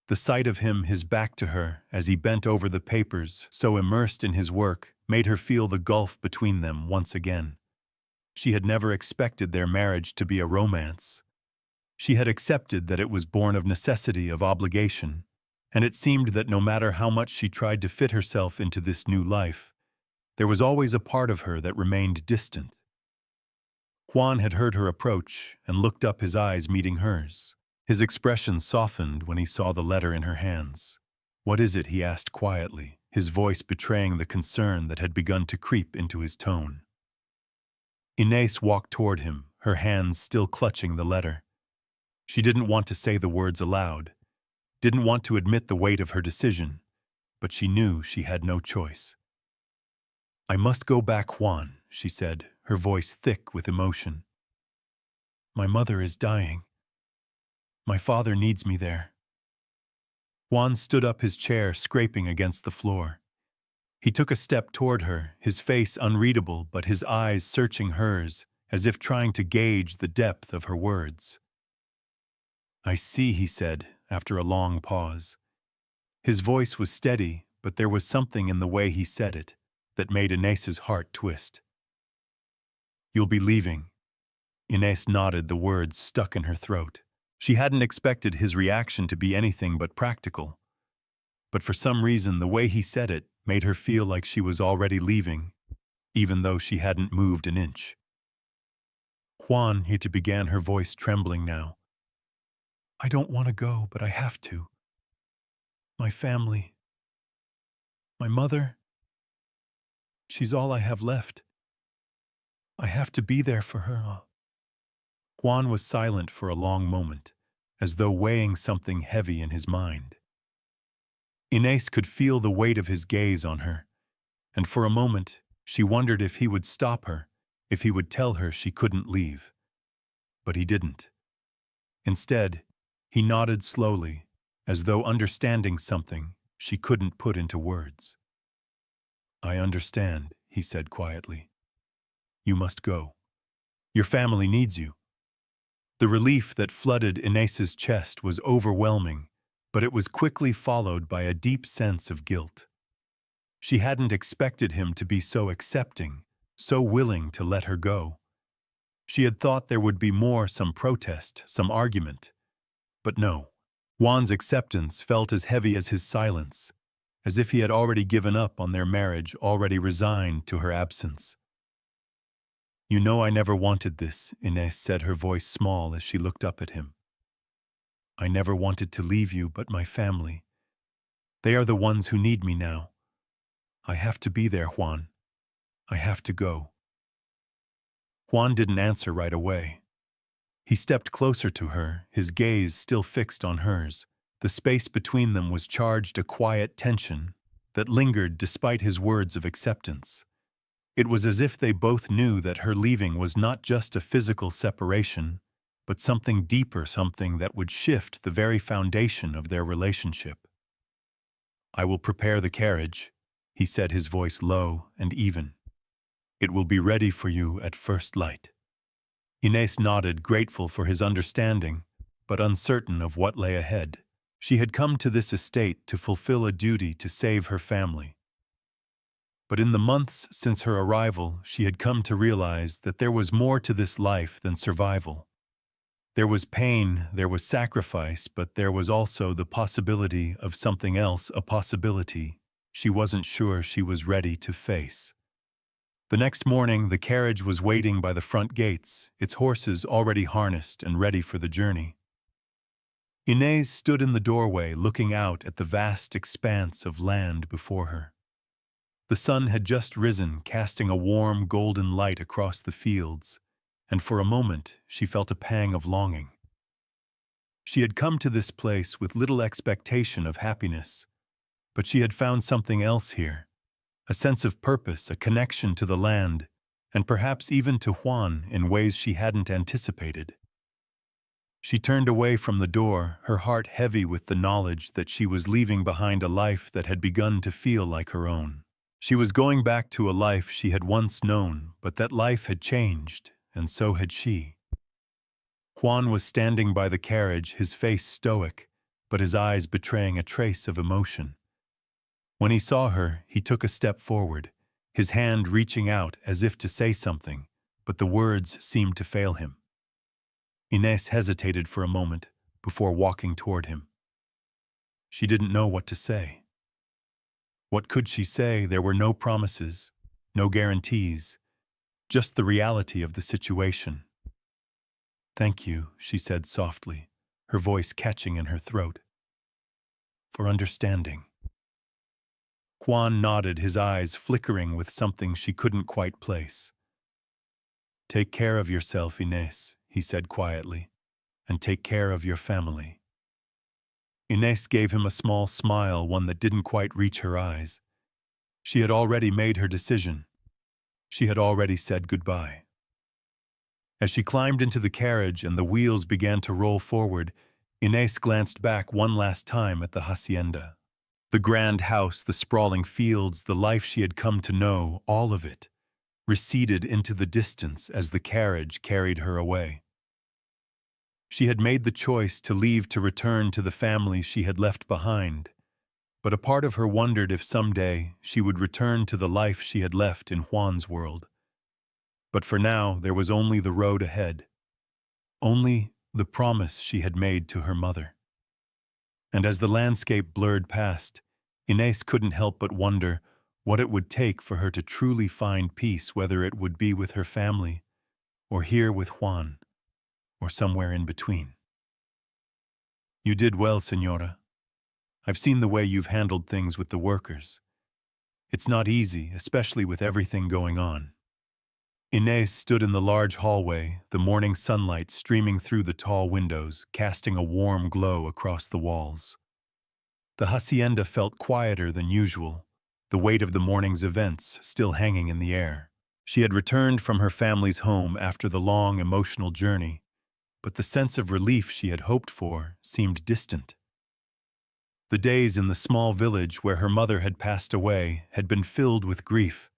The sight of him, his back to her, as he bent over the papers, so immersed in his work, made her feel the gulf between them once again. She had never expected their marriage to be a romance. She had accepted that it was born of necessity, of obligation, and it seemed that no matter how much she tried to fit herself into this new life, there was always a part of her that remained distant. Juan had heard her approach and looked up, his eyes meeting hers. His expression softened when he saw the letter in her hands. "What is it?" he asked quietly, his voice betraying the concern that had begun to creep into his tone. Inés walked toward him, her hands still clutching the letter. She didn't want to say the words aloud, didn't want to admit the weight of her decision, but she knew she had no choice. "I must go back, Juan," she said, her voice thick with emotion. "My mother is dying. My father needs me there." Juan stood up, his chair scraping against the floor. He took a step toward her, his face unreadable but his eyes searching hers, as if trying to gauge the depth of her words. "I see," he said, after a long pause. His voice was steady, but there was something in the way he said it that made Inés's heart twist. "You'll be leaving." Inés nodded, the words stuck in her throat. She hadn't expected his reaction to be anything but practical. But for some reason, the way he said it made her feel like she was already leaving, even though she hadn't moved an inch. "Juan," he began, her voice trembling now. "I don't want to go, but I have to. My family, my mother, she's all I have left. I have to be there for her." Juan was silent for a long moment, as though weighing something heavy in his mind. Inés could feel the weight of his gaze on her, and for a moment she wondered if he would stop her, if he would tell her she couldn't leave. But he didn't. Instead, he nodded slowly, as though understanding something she couldn't put into words. "I understand," he said quietly. "You must go. Your family needs you." The relief that flooded Inés's chest was overwhelming, but it was quickly followed by a deep sense of guilt. She hadn't expected him to be so accepting, so willing to let her go. She had thought there would be more, some protest, some argument. But no. Juan's acceptance felt as heavy as his silence, as if he had already given up on their marriage, already resigned to her absence. "You know I never wanted this," Inés said, her voice small as she looked up at him. "I never wanted to leave you, but my family. They are the ones who need me now. I have to be there, Juan. I have to go." Juan didn't answer right away. He stepped closer to her, his gaze still fixed on hers. The space between them was charged a quiet tension that lingered despite his words of acceptance. It was as if they both knew that her leaving was not just a physical separation, but something deeper, something that would shift the very foundation of their relationship. "I will prepare the carriage," he said, his voice low and even. "It will be ready for you at first light." Inés nodded, grateful for his understanding, but uncertain of what lay ahead. She had come to this estate to fulfill a duty to save her family. But in the months since her arrival, she had come to realize that there was more to this life than survival. There was pain, there was sacrifice, but there was also the possibility of something else, a possibility she wasn't sure she was ready to face. The next morning, the carriage was waiting by the front gates, its horses already harnessed and ready for the journey. Inés stood in the doorway, looking out at the vast expanse of land before her. The sun had just risen, casting a warm, golden light across the fields, and for a moment she felt a pang of longing. She had come to this place with little expectation of happiness, but she had found something else here, a sense of purpose, a connection to the land, and perhaps even to Juan in ways she hadn't anticipated. She turned away from the door, her heart heavy with the knowledge that she was leaving behind a life that had begun to feel like her own. She was going back to a life she had once known, but that life had changed, and so had she. Juan was standing by the carriage, his face stoic, but his eyes betraying a trace of emotion. When he saw her, he took a step forward, his hand reaching out as if to say something, but the words seemed to fail him. Inés hesitated for a moment before walking toward him. She didn't know what to say. What could she say? There were no promises, no guarantees, just the reality of the situation. "Thank you," she said softly, her voice catching in her throat, "for understanding." Juan nodded, his eyes flickering with something she couldn't quite place. "Take care of yourself, Inés," he said quietly, "and take care of your family." Inés gave him a small smile, one that didn't quite reach her eyes. She had already made her decision. She had already said goodbye. As she climbed into the carriage and the wheels began to roll forward, Inés glanced back one last time at the hacienda. The grand house, the sprawling fields, the life she had come to know, all of it, receded into the distance as the carriage carried her away. She had made the choice to leave to return to the family she had left behind, but a part of her wondered if someday she would return to the life she had left in Juan's world. But for now, there was only the road ahead, only the promise she had made to her mother. And as the landscape blurred past, Inés couldn't help but wonder what it would take for her to truly find peace, whether it would be with her family, or here with Juan, or somewhere in between. "You did well, Señora. I've seen the way you've handled things with the workers. It's not easy, especially with everything going on." Inés stood in the large hallway, the morning sunlight streaming through the tall windows, casting a warm glow across the walls. The hacienda felt quieter than usual, the weight of the morning's events still hanging in the air. She had returned from her family's home after the long, emotional journey, but the sense of relief she had hoped for seemed distant. The days in the small village where her mother had passed away had been filled with grief,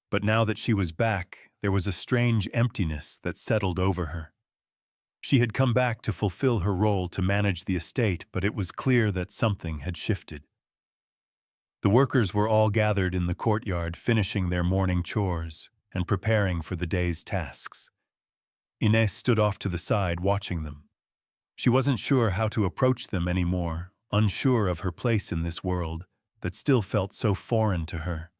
but now that she was back, there was a strange emptiness that settled over her. She had come back to fulfill her role to manage the estate, but it was clear that something had shifted. The workers were all gathered in the courtyard, finishing their morning chores and preparing for the day's tasks. Inés stood off to the side, watching them. She wasn't sure how to approach them anymore, unsure of her place in this world that still felt so foreign to her.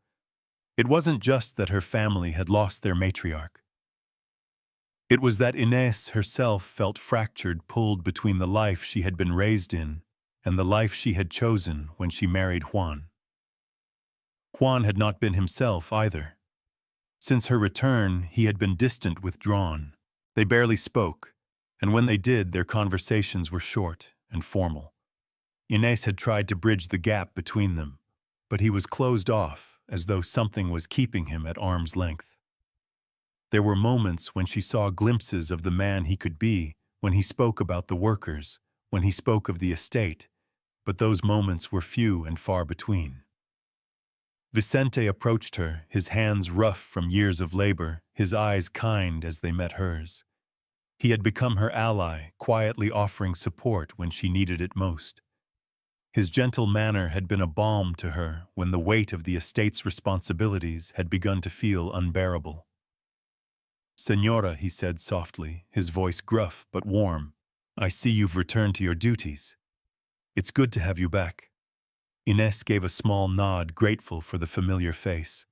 It wasn't just that her family had lost their matriarch. It was that Inés herself felt fractured, pulled between the life she had been raised in and the life she had chosen when she married Juan. Juan had not been himself either. Since her return, he had been distant, withdrawn. They barely spoke, and when they did, their conversations were short and formal. Inés had tried to bridge the gap between them, but he was closed off, as though something was keeping him at arm's length. There were moments when she saw glimpses of the man he could be, when he spoke about the workers, when he spoke of the estate, but those moments were few and far between. Vicente approached her, his hands rough from years of labor, his eyes kind as they met hers. He had become her ally, quietly offering support when she needed it most. His gentle manner had been a balm to her when the weight of the estate's responsibilities had begun to feel unbearable. "Señora," he said softly, his voice gruff but warm, "I see you've returned to your duties. It's good to have you back." Inés gave a small nod, grateful for the familiar face.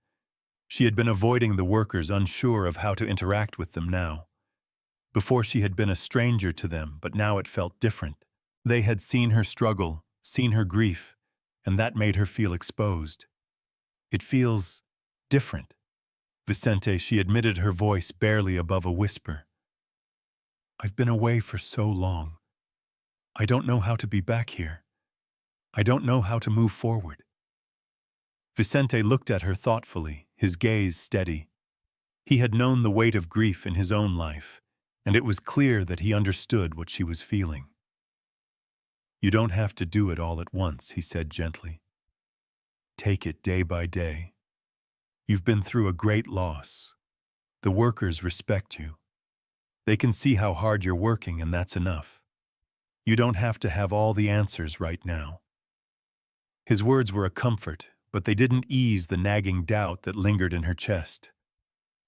She had been avoiding the workers, unsure of how to interact with them now. Before she had been a stranger to them, but now it felt different. They had seen her struggle, seen her grief, and that made her feel exposed. "It feels different." "Vicente," she admitted, her voice barely above a whisper. "I've been away for so long. I don't know how to be back here. I don't know how to move forward." Vicente looked at her thoughtfully, his gaze steady. He had known the weight of grief in his own life, and it was clear that he understood what she was feeling. "You don't have to do it all at once," he said gently. "Take it day by day. You've been through a great loss. The workers respect you. They can see how hard you're working, and that's enough. You don't have to have all the answers right now. His words were a comfort, but they didn't ease the nagging doubt that lingered in her chest.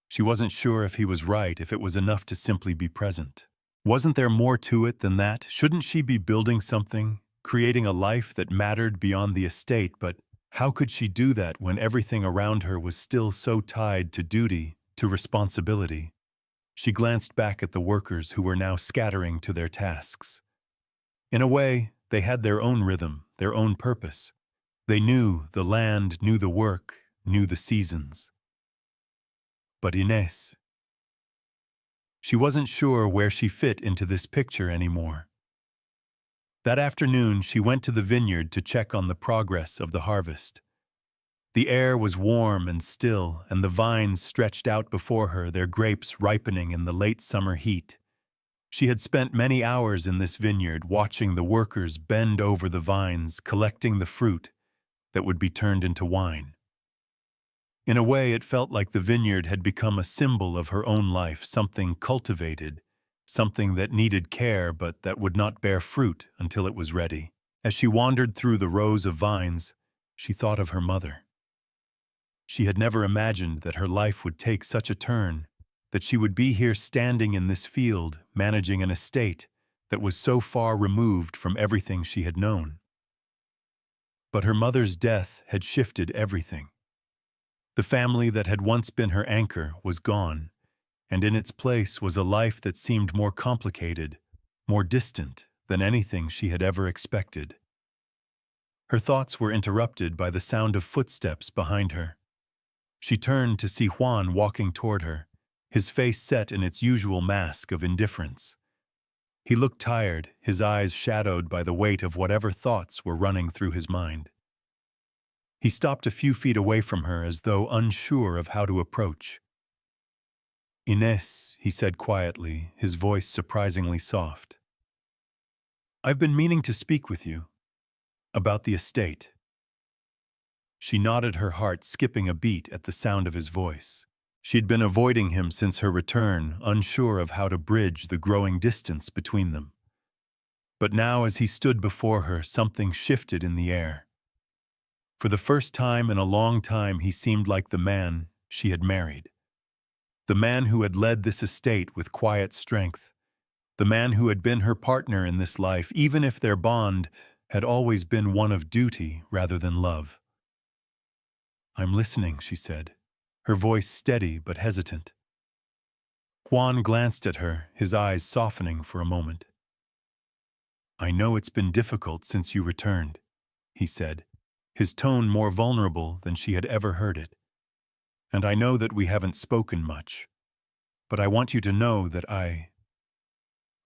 She wasn't sure if he was right, if it was enough to simply be present. Wasn't there more to it than that? Shouldn't she be building something, creating a life that mattered beyond the estate? But how could she do that when everything around her was still so tied to duty, to responsibility? She glanced back at the workers who were now scattering to their tasks. In a way, they had their own rhythm, their own purpose. They knew the land, knew the work, knew the seasons. But Inés, she wasn't sure where she fit into this picture anymore. That afternoon, she went to the vineyard to check on the progress of the harvest. The air was warm and still, and the vines stretched out before her, their grapes ripening in the late summer heat. She had spent many hours in this vineyard watching the workers bend over the vines, collecting the fruit that would be turned into wine. In a way, it felt like the vineyard had become a symbol of her own life, something cultivated, something that needed care but that would not bear fruit until it was ready. As she wandered through the rows of vines, she thought of her mother. She had never imagined that her life would take such a turn, that she would be here standing in this field, managing an estate that was so far removed from everything she had known. But her mother's death had shifted everything. The family that had once been her anchor was gone, and in its place was a life that seemed more complicated, more distant than anything she had ever expected. Her thoughts were interrupted by the sound of footsteps behind her. She turned to see Juan walking toward her, his face set in its usual mask of indifference. He looked tired, his eyes shadowed by the weight of whatever thoughts were running through his mind. He stopped a few feet away from her as though unsure of how to approach. "Inés," he said quietly, his voice surprisingly soft. "I've been meaning to speak with you about the estate." She nodded, her heart skipping a beat at the sound of his voice. She'd been avoiding him since her return, unsure of how to bridge the growing distance between them. But now, as he stood before her, something shifted in the air. For the first time in a long time, he seemed like the man she had married. The man who had led this estate with quiet strength. The man who had been her partner in this life, even if their bond had always been one of duty rather than love. "I'm listening," she said, her voice steady but hesitant. Juan glanced at her, his eyes softening for a moment. "I know it's been difficult since you returned," he said, his tone more vulnerable than she had ever heard it. "And I know that we haven't spoken much, but I want you to know that I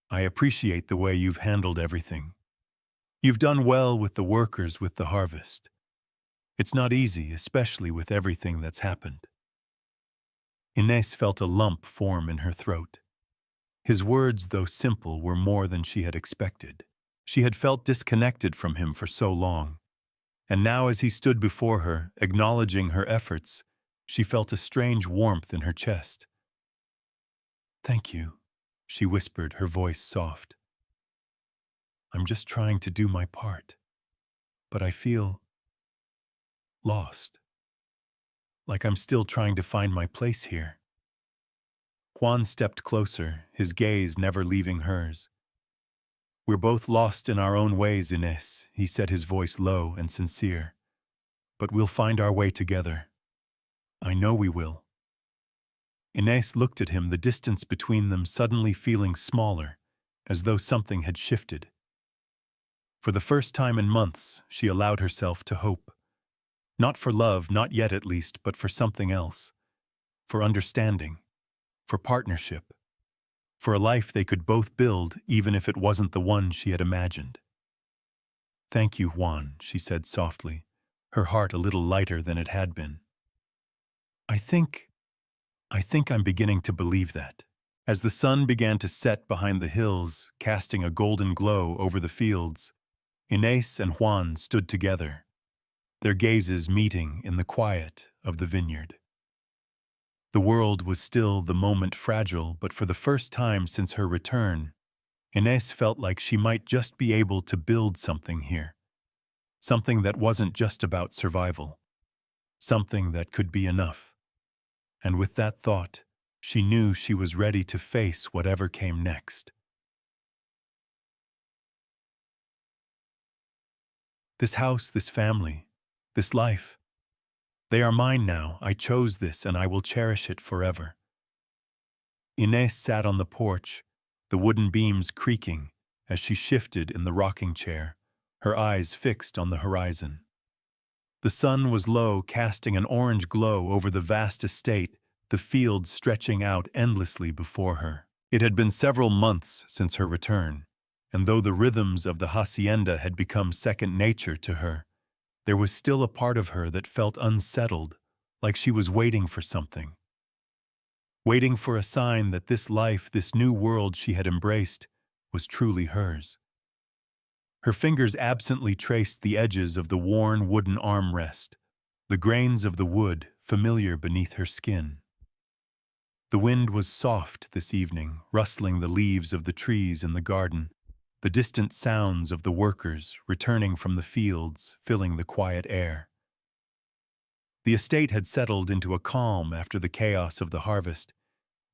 appreciate the way you've handled everything. You've done well with the workers, with the harvest. It's not easy, especially with everything that's happened." Inés felt a lump form in her throat. His words, though simple, were more than she had expected. She had felt disconnected from him for so long. And now, as he stood before her, acknowledging her efforts, she felt a strange warmth in her chest. "Thank you," she whispered, her voice soft. "I'm just trying to do my part. But I feel lost. Like I'm still trying to find my place here." Juan stepped closer, his gaze never leaving hers. "We're both lost in our own ways, Inés," he said, his voice low and sincere. "But we'll find our way together. I know we will." Inés looked at him, the distance between them suddenly feeling smaller, as though something had shifted. For the first time in months, she allowed herself to hope. Not for love, not yet at least, but for something else. For understanding. For partnership. For a life they could both build, even if it wasn't the one she had imagined. "Thank you, Juan," she said softly, her heart a little lighter than it had been. I think I'm beginning to believe that." As the sun began to set behind the hills, casting a golden glow over the fields, Inés and Juan stood together, their gazes meeting in the quiet of the vineyard. The world was still the moment fragile, but for the first time since her return, Inés felt like she might just be able to build something here, something that wasn't just about survival, something that could be enough. And with that thought, she knew she was ready to face whatever came next. This house, this family, this life, they are mine now. I chose this and I will cherish it forever. Inés sat on the porch, the wooden beams creaking as she shifted in the rocking chair, her eyes fixed on the horizon. The sun was low, casting an orange glow over the vast estate, the fields stretching out endlessly before her. It had been several months since her return, and though the rhythms of the hacienda had become second nature to her, there was still a part of her that felt unsettled, like she was waiting for something. Waiting for a sign that this life, this new world she had embraced, was truly hers. Her fingers absently traced the edges of the worn wooden armrest, the grains of the wood familiar beneath her skin. The wind was soft this evening, rustling the leaves of the trees in the garden, the distant sounds of the workers returning from the fields filling the quiet air. The estate had settled into a calm after the chaos of the harvest,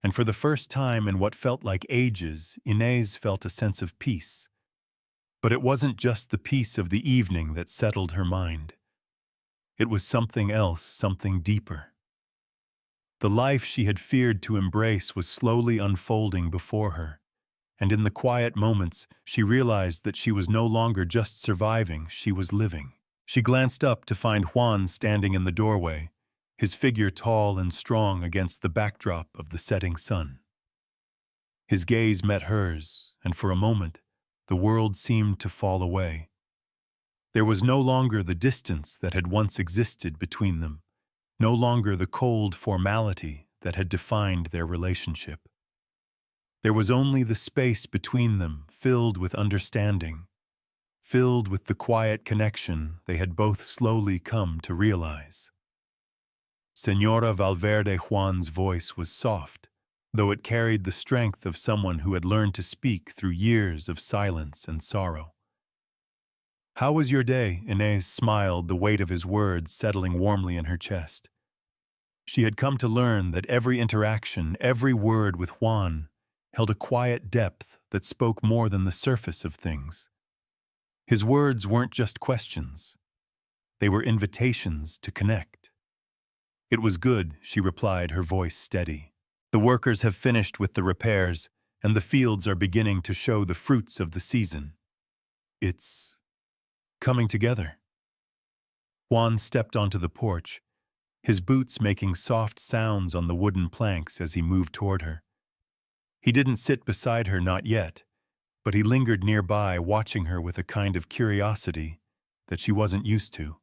and for the first time in what felt like ages, Inés felt a sense of peace. But it wasn't just the peace of the evening that settled her mind. It was something else, something deeper. The life she had feared to embrace was slowly unfolding before her, and in the quiet moments, she realized that she was no longer just surviving, she was living. She glanced up to find Juan standing in the doorway, his figure tall and strong against the backdrop of the setting sun. His gaze met hers, and for a moment, the world seemed to fall away. There was no longer the distance that had once existed between them, no longer the cold formality that had defined their relationship. There was only the space between them, filled with understanding, filled with the quiet connection they had both slowly come to realize. Señora Valverde Juan's voice was soft, though it carried the strength of someone who had learned to speak through years of silence and sorrow. "How was your day?" Inés smiled, the weight of his words settling warmly in her chest. She had come to learn that every interaction, every word with Juan, held a quiet depth that spoke more than the surface of things. His words weren't just questions. They were invitations to connect. "It was good," she replied, her voice steady. "The workers have finished with the repairs, and the fields are beginning to show the fruits of the season. It's coming together." Juan stepped onto the porch, his boots making soft sounds on the wooden planks as he moved toward her. He didn't sit beside her, not yet, but he lingered nearby, watching her with a kind of curiosity that she wasn't used to.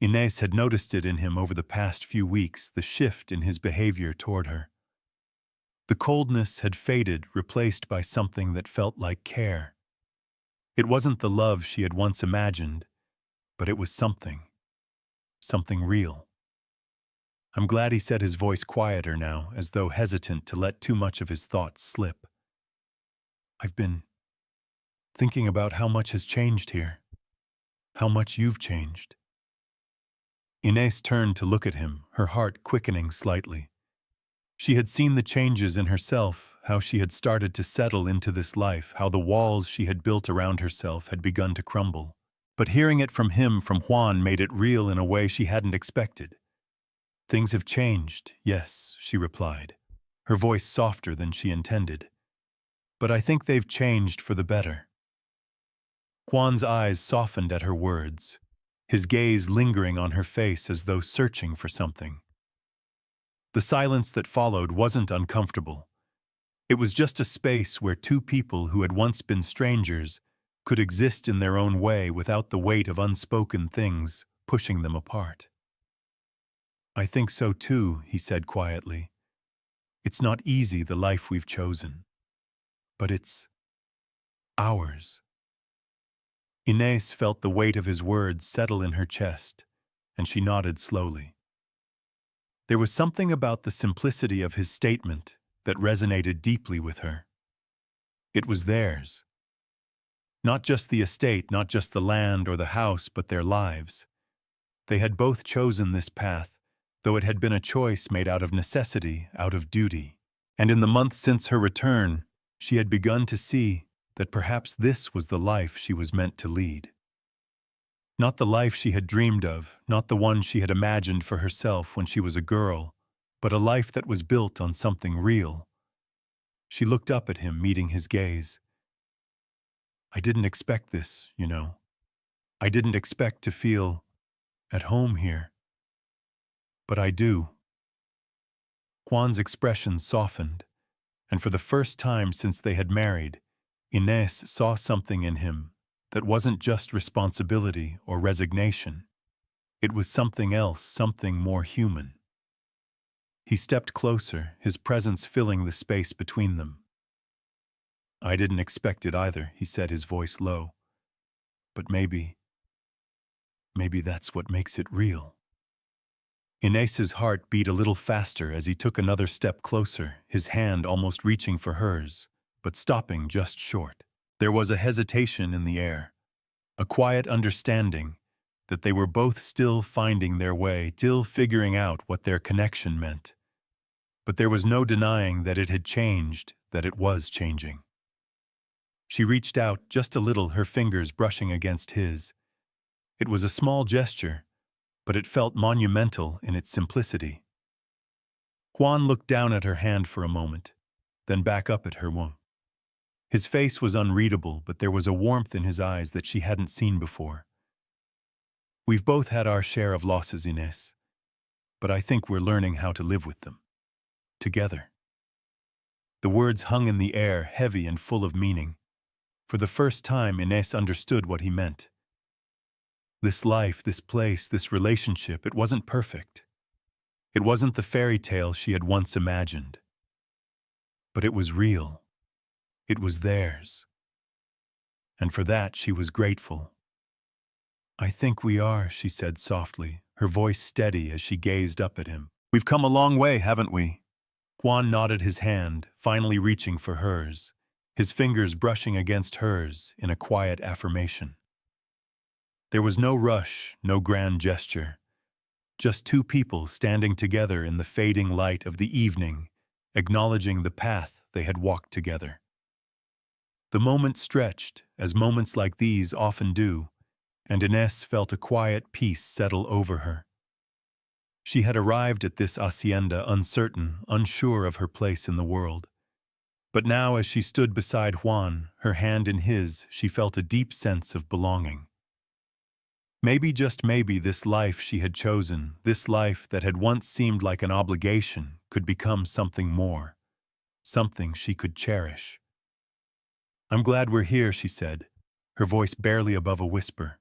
Inés had noticed it in him over the past few weeks, the shift in his behavior toward her. The coldness had faded, replaced by something that felt like care. It wasn't the love she had once imagined, but it was something real. "I'm glad," he said, his voice quieter now, as though hesitant to let too much of his thoughts slip. "I've been thinking about how much has changed here, how much you've changed." Inés turned to look at him, her heart quickening slightly. She had seen the changes in herself, how she had started to settle into this life, how the walls she had built around herself had begun to crumble. But hearing it from him, from Juan, made it real in a way she hadn't expected. "Things have changed, yes," she replied, her voice softer than she intended. "But I think they've changed for the better." Juan's eyes softened at her words, his gaze lingering on her face as though searching for something. The silence that followed wasn't uncomfortable. It was just a space where two people who had once been strangers could exist in their own way without the weight of unspoken things pushing them apart. "I think so too," he said quietly. "It's not easy, the life we've chosen. But it's ours." Inés felt the weight of his words settle in her chest, and she nodded slowly. There was something about the simplicity of his statement that resonated deeply with her. It was theirs. Not just the estate, not just the land or the house, but their lives. They had both chosen this path, though it had been a choice made out of necessity, out of duty. And in the months since her return, she had begun to see that perhaps this was the life she was meant to lead. Not the life she had dreamed of, not the one she had imagined for herself when she was a girl, but a life that was built on something real. She looked up at him, meeting his gaze. I didn't expect this, you know. I didn't expect to feel at home here. But I do. Juan's expression softened, and for the first time since they had married, Inés saw something in him that wasn't just responsibility or resignation. It was something else, something more human. He stepped closer, his presence filling the space between them. I didn't expect it either, he said, his voice low. But maybe that's what makes it real. Inés's heart beat a little faster as he took another step closer, his hand almost reaching for hers, but stopping just short. There was a hesitation in the air, a quiet understanding that they were both still finding their way, still figuring out what their connection meant. But there was no denying that it had changed, that it was changing. She reached out just a little, her fingers brushing against his. It was a small gesture, but it felt monumental in its simplicity. Juan looked down at her hand for a moment, then back up at her. His face was unreadable, but there was a warmth in his eyes that she hadn't seen before. We've both had our share of losses, Inés, but I think we're learning how to live with them. Together. The words hung in the air, heavy and full of meaning. For the first time, Inés understood what he meant. This life, this place, this relationship, it wasn't perfect. It wasn't the fairy tale she had once imagined. But it was real. It was theirs. And for that she was grateful. I think we are, she said softly, her voice steady as she gazed up at him. We've come a long way, haven't we? Juan nodded his hand, finally reaching for hers, his fingers brushing against hers in a quiet affirmation. There was no rush, no grand gesture, just two people standing together in the fading light of the evening, acknowledging the path they had walked together. The moment stretched, as moments like these often do, and Inés felt a quiet peace settle over her. She had arrived at this hacienda uncertain, unsure of her place in the world. But now, as she stood beside Juan, her hand in his, she felt a deep sense of belonging. Maybe, just maybe, this life she had chosen, this life that had once seemed like an obligation, could become something more, something she could cherish. I'm glad we're here, she said, her voice barely above a whisper.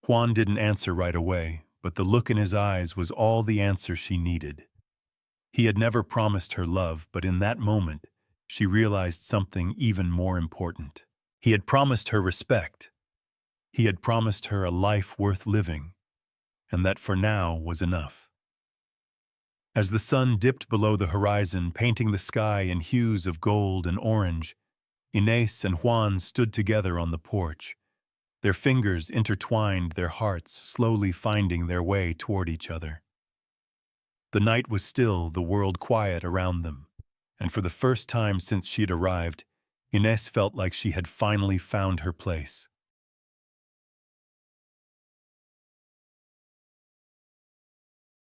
Juan didn't answer right away, but the look in his eyes was all the answer she needed. He had never promised her love, but in that moment, she realized something even more important. He had promised her respect. He had promised her a life worth living, and that for now was enough. As the sun dipped below the horizon, painting the sky in hues of gold and orange, Inés and Juan stood together on the porch, their fingers intertwined, their hearts slowly finding their way toward each other. The night was still, the world quiet around them, and for the first time since she'd arrived, Inés felt like she had finally found her place.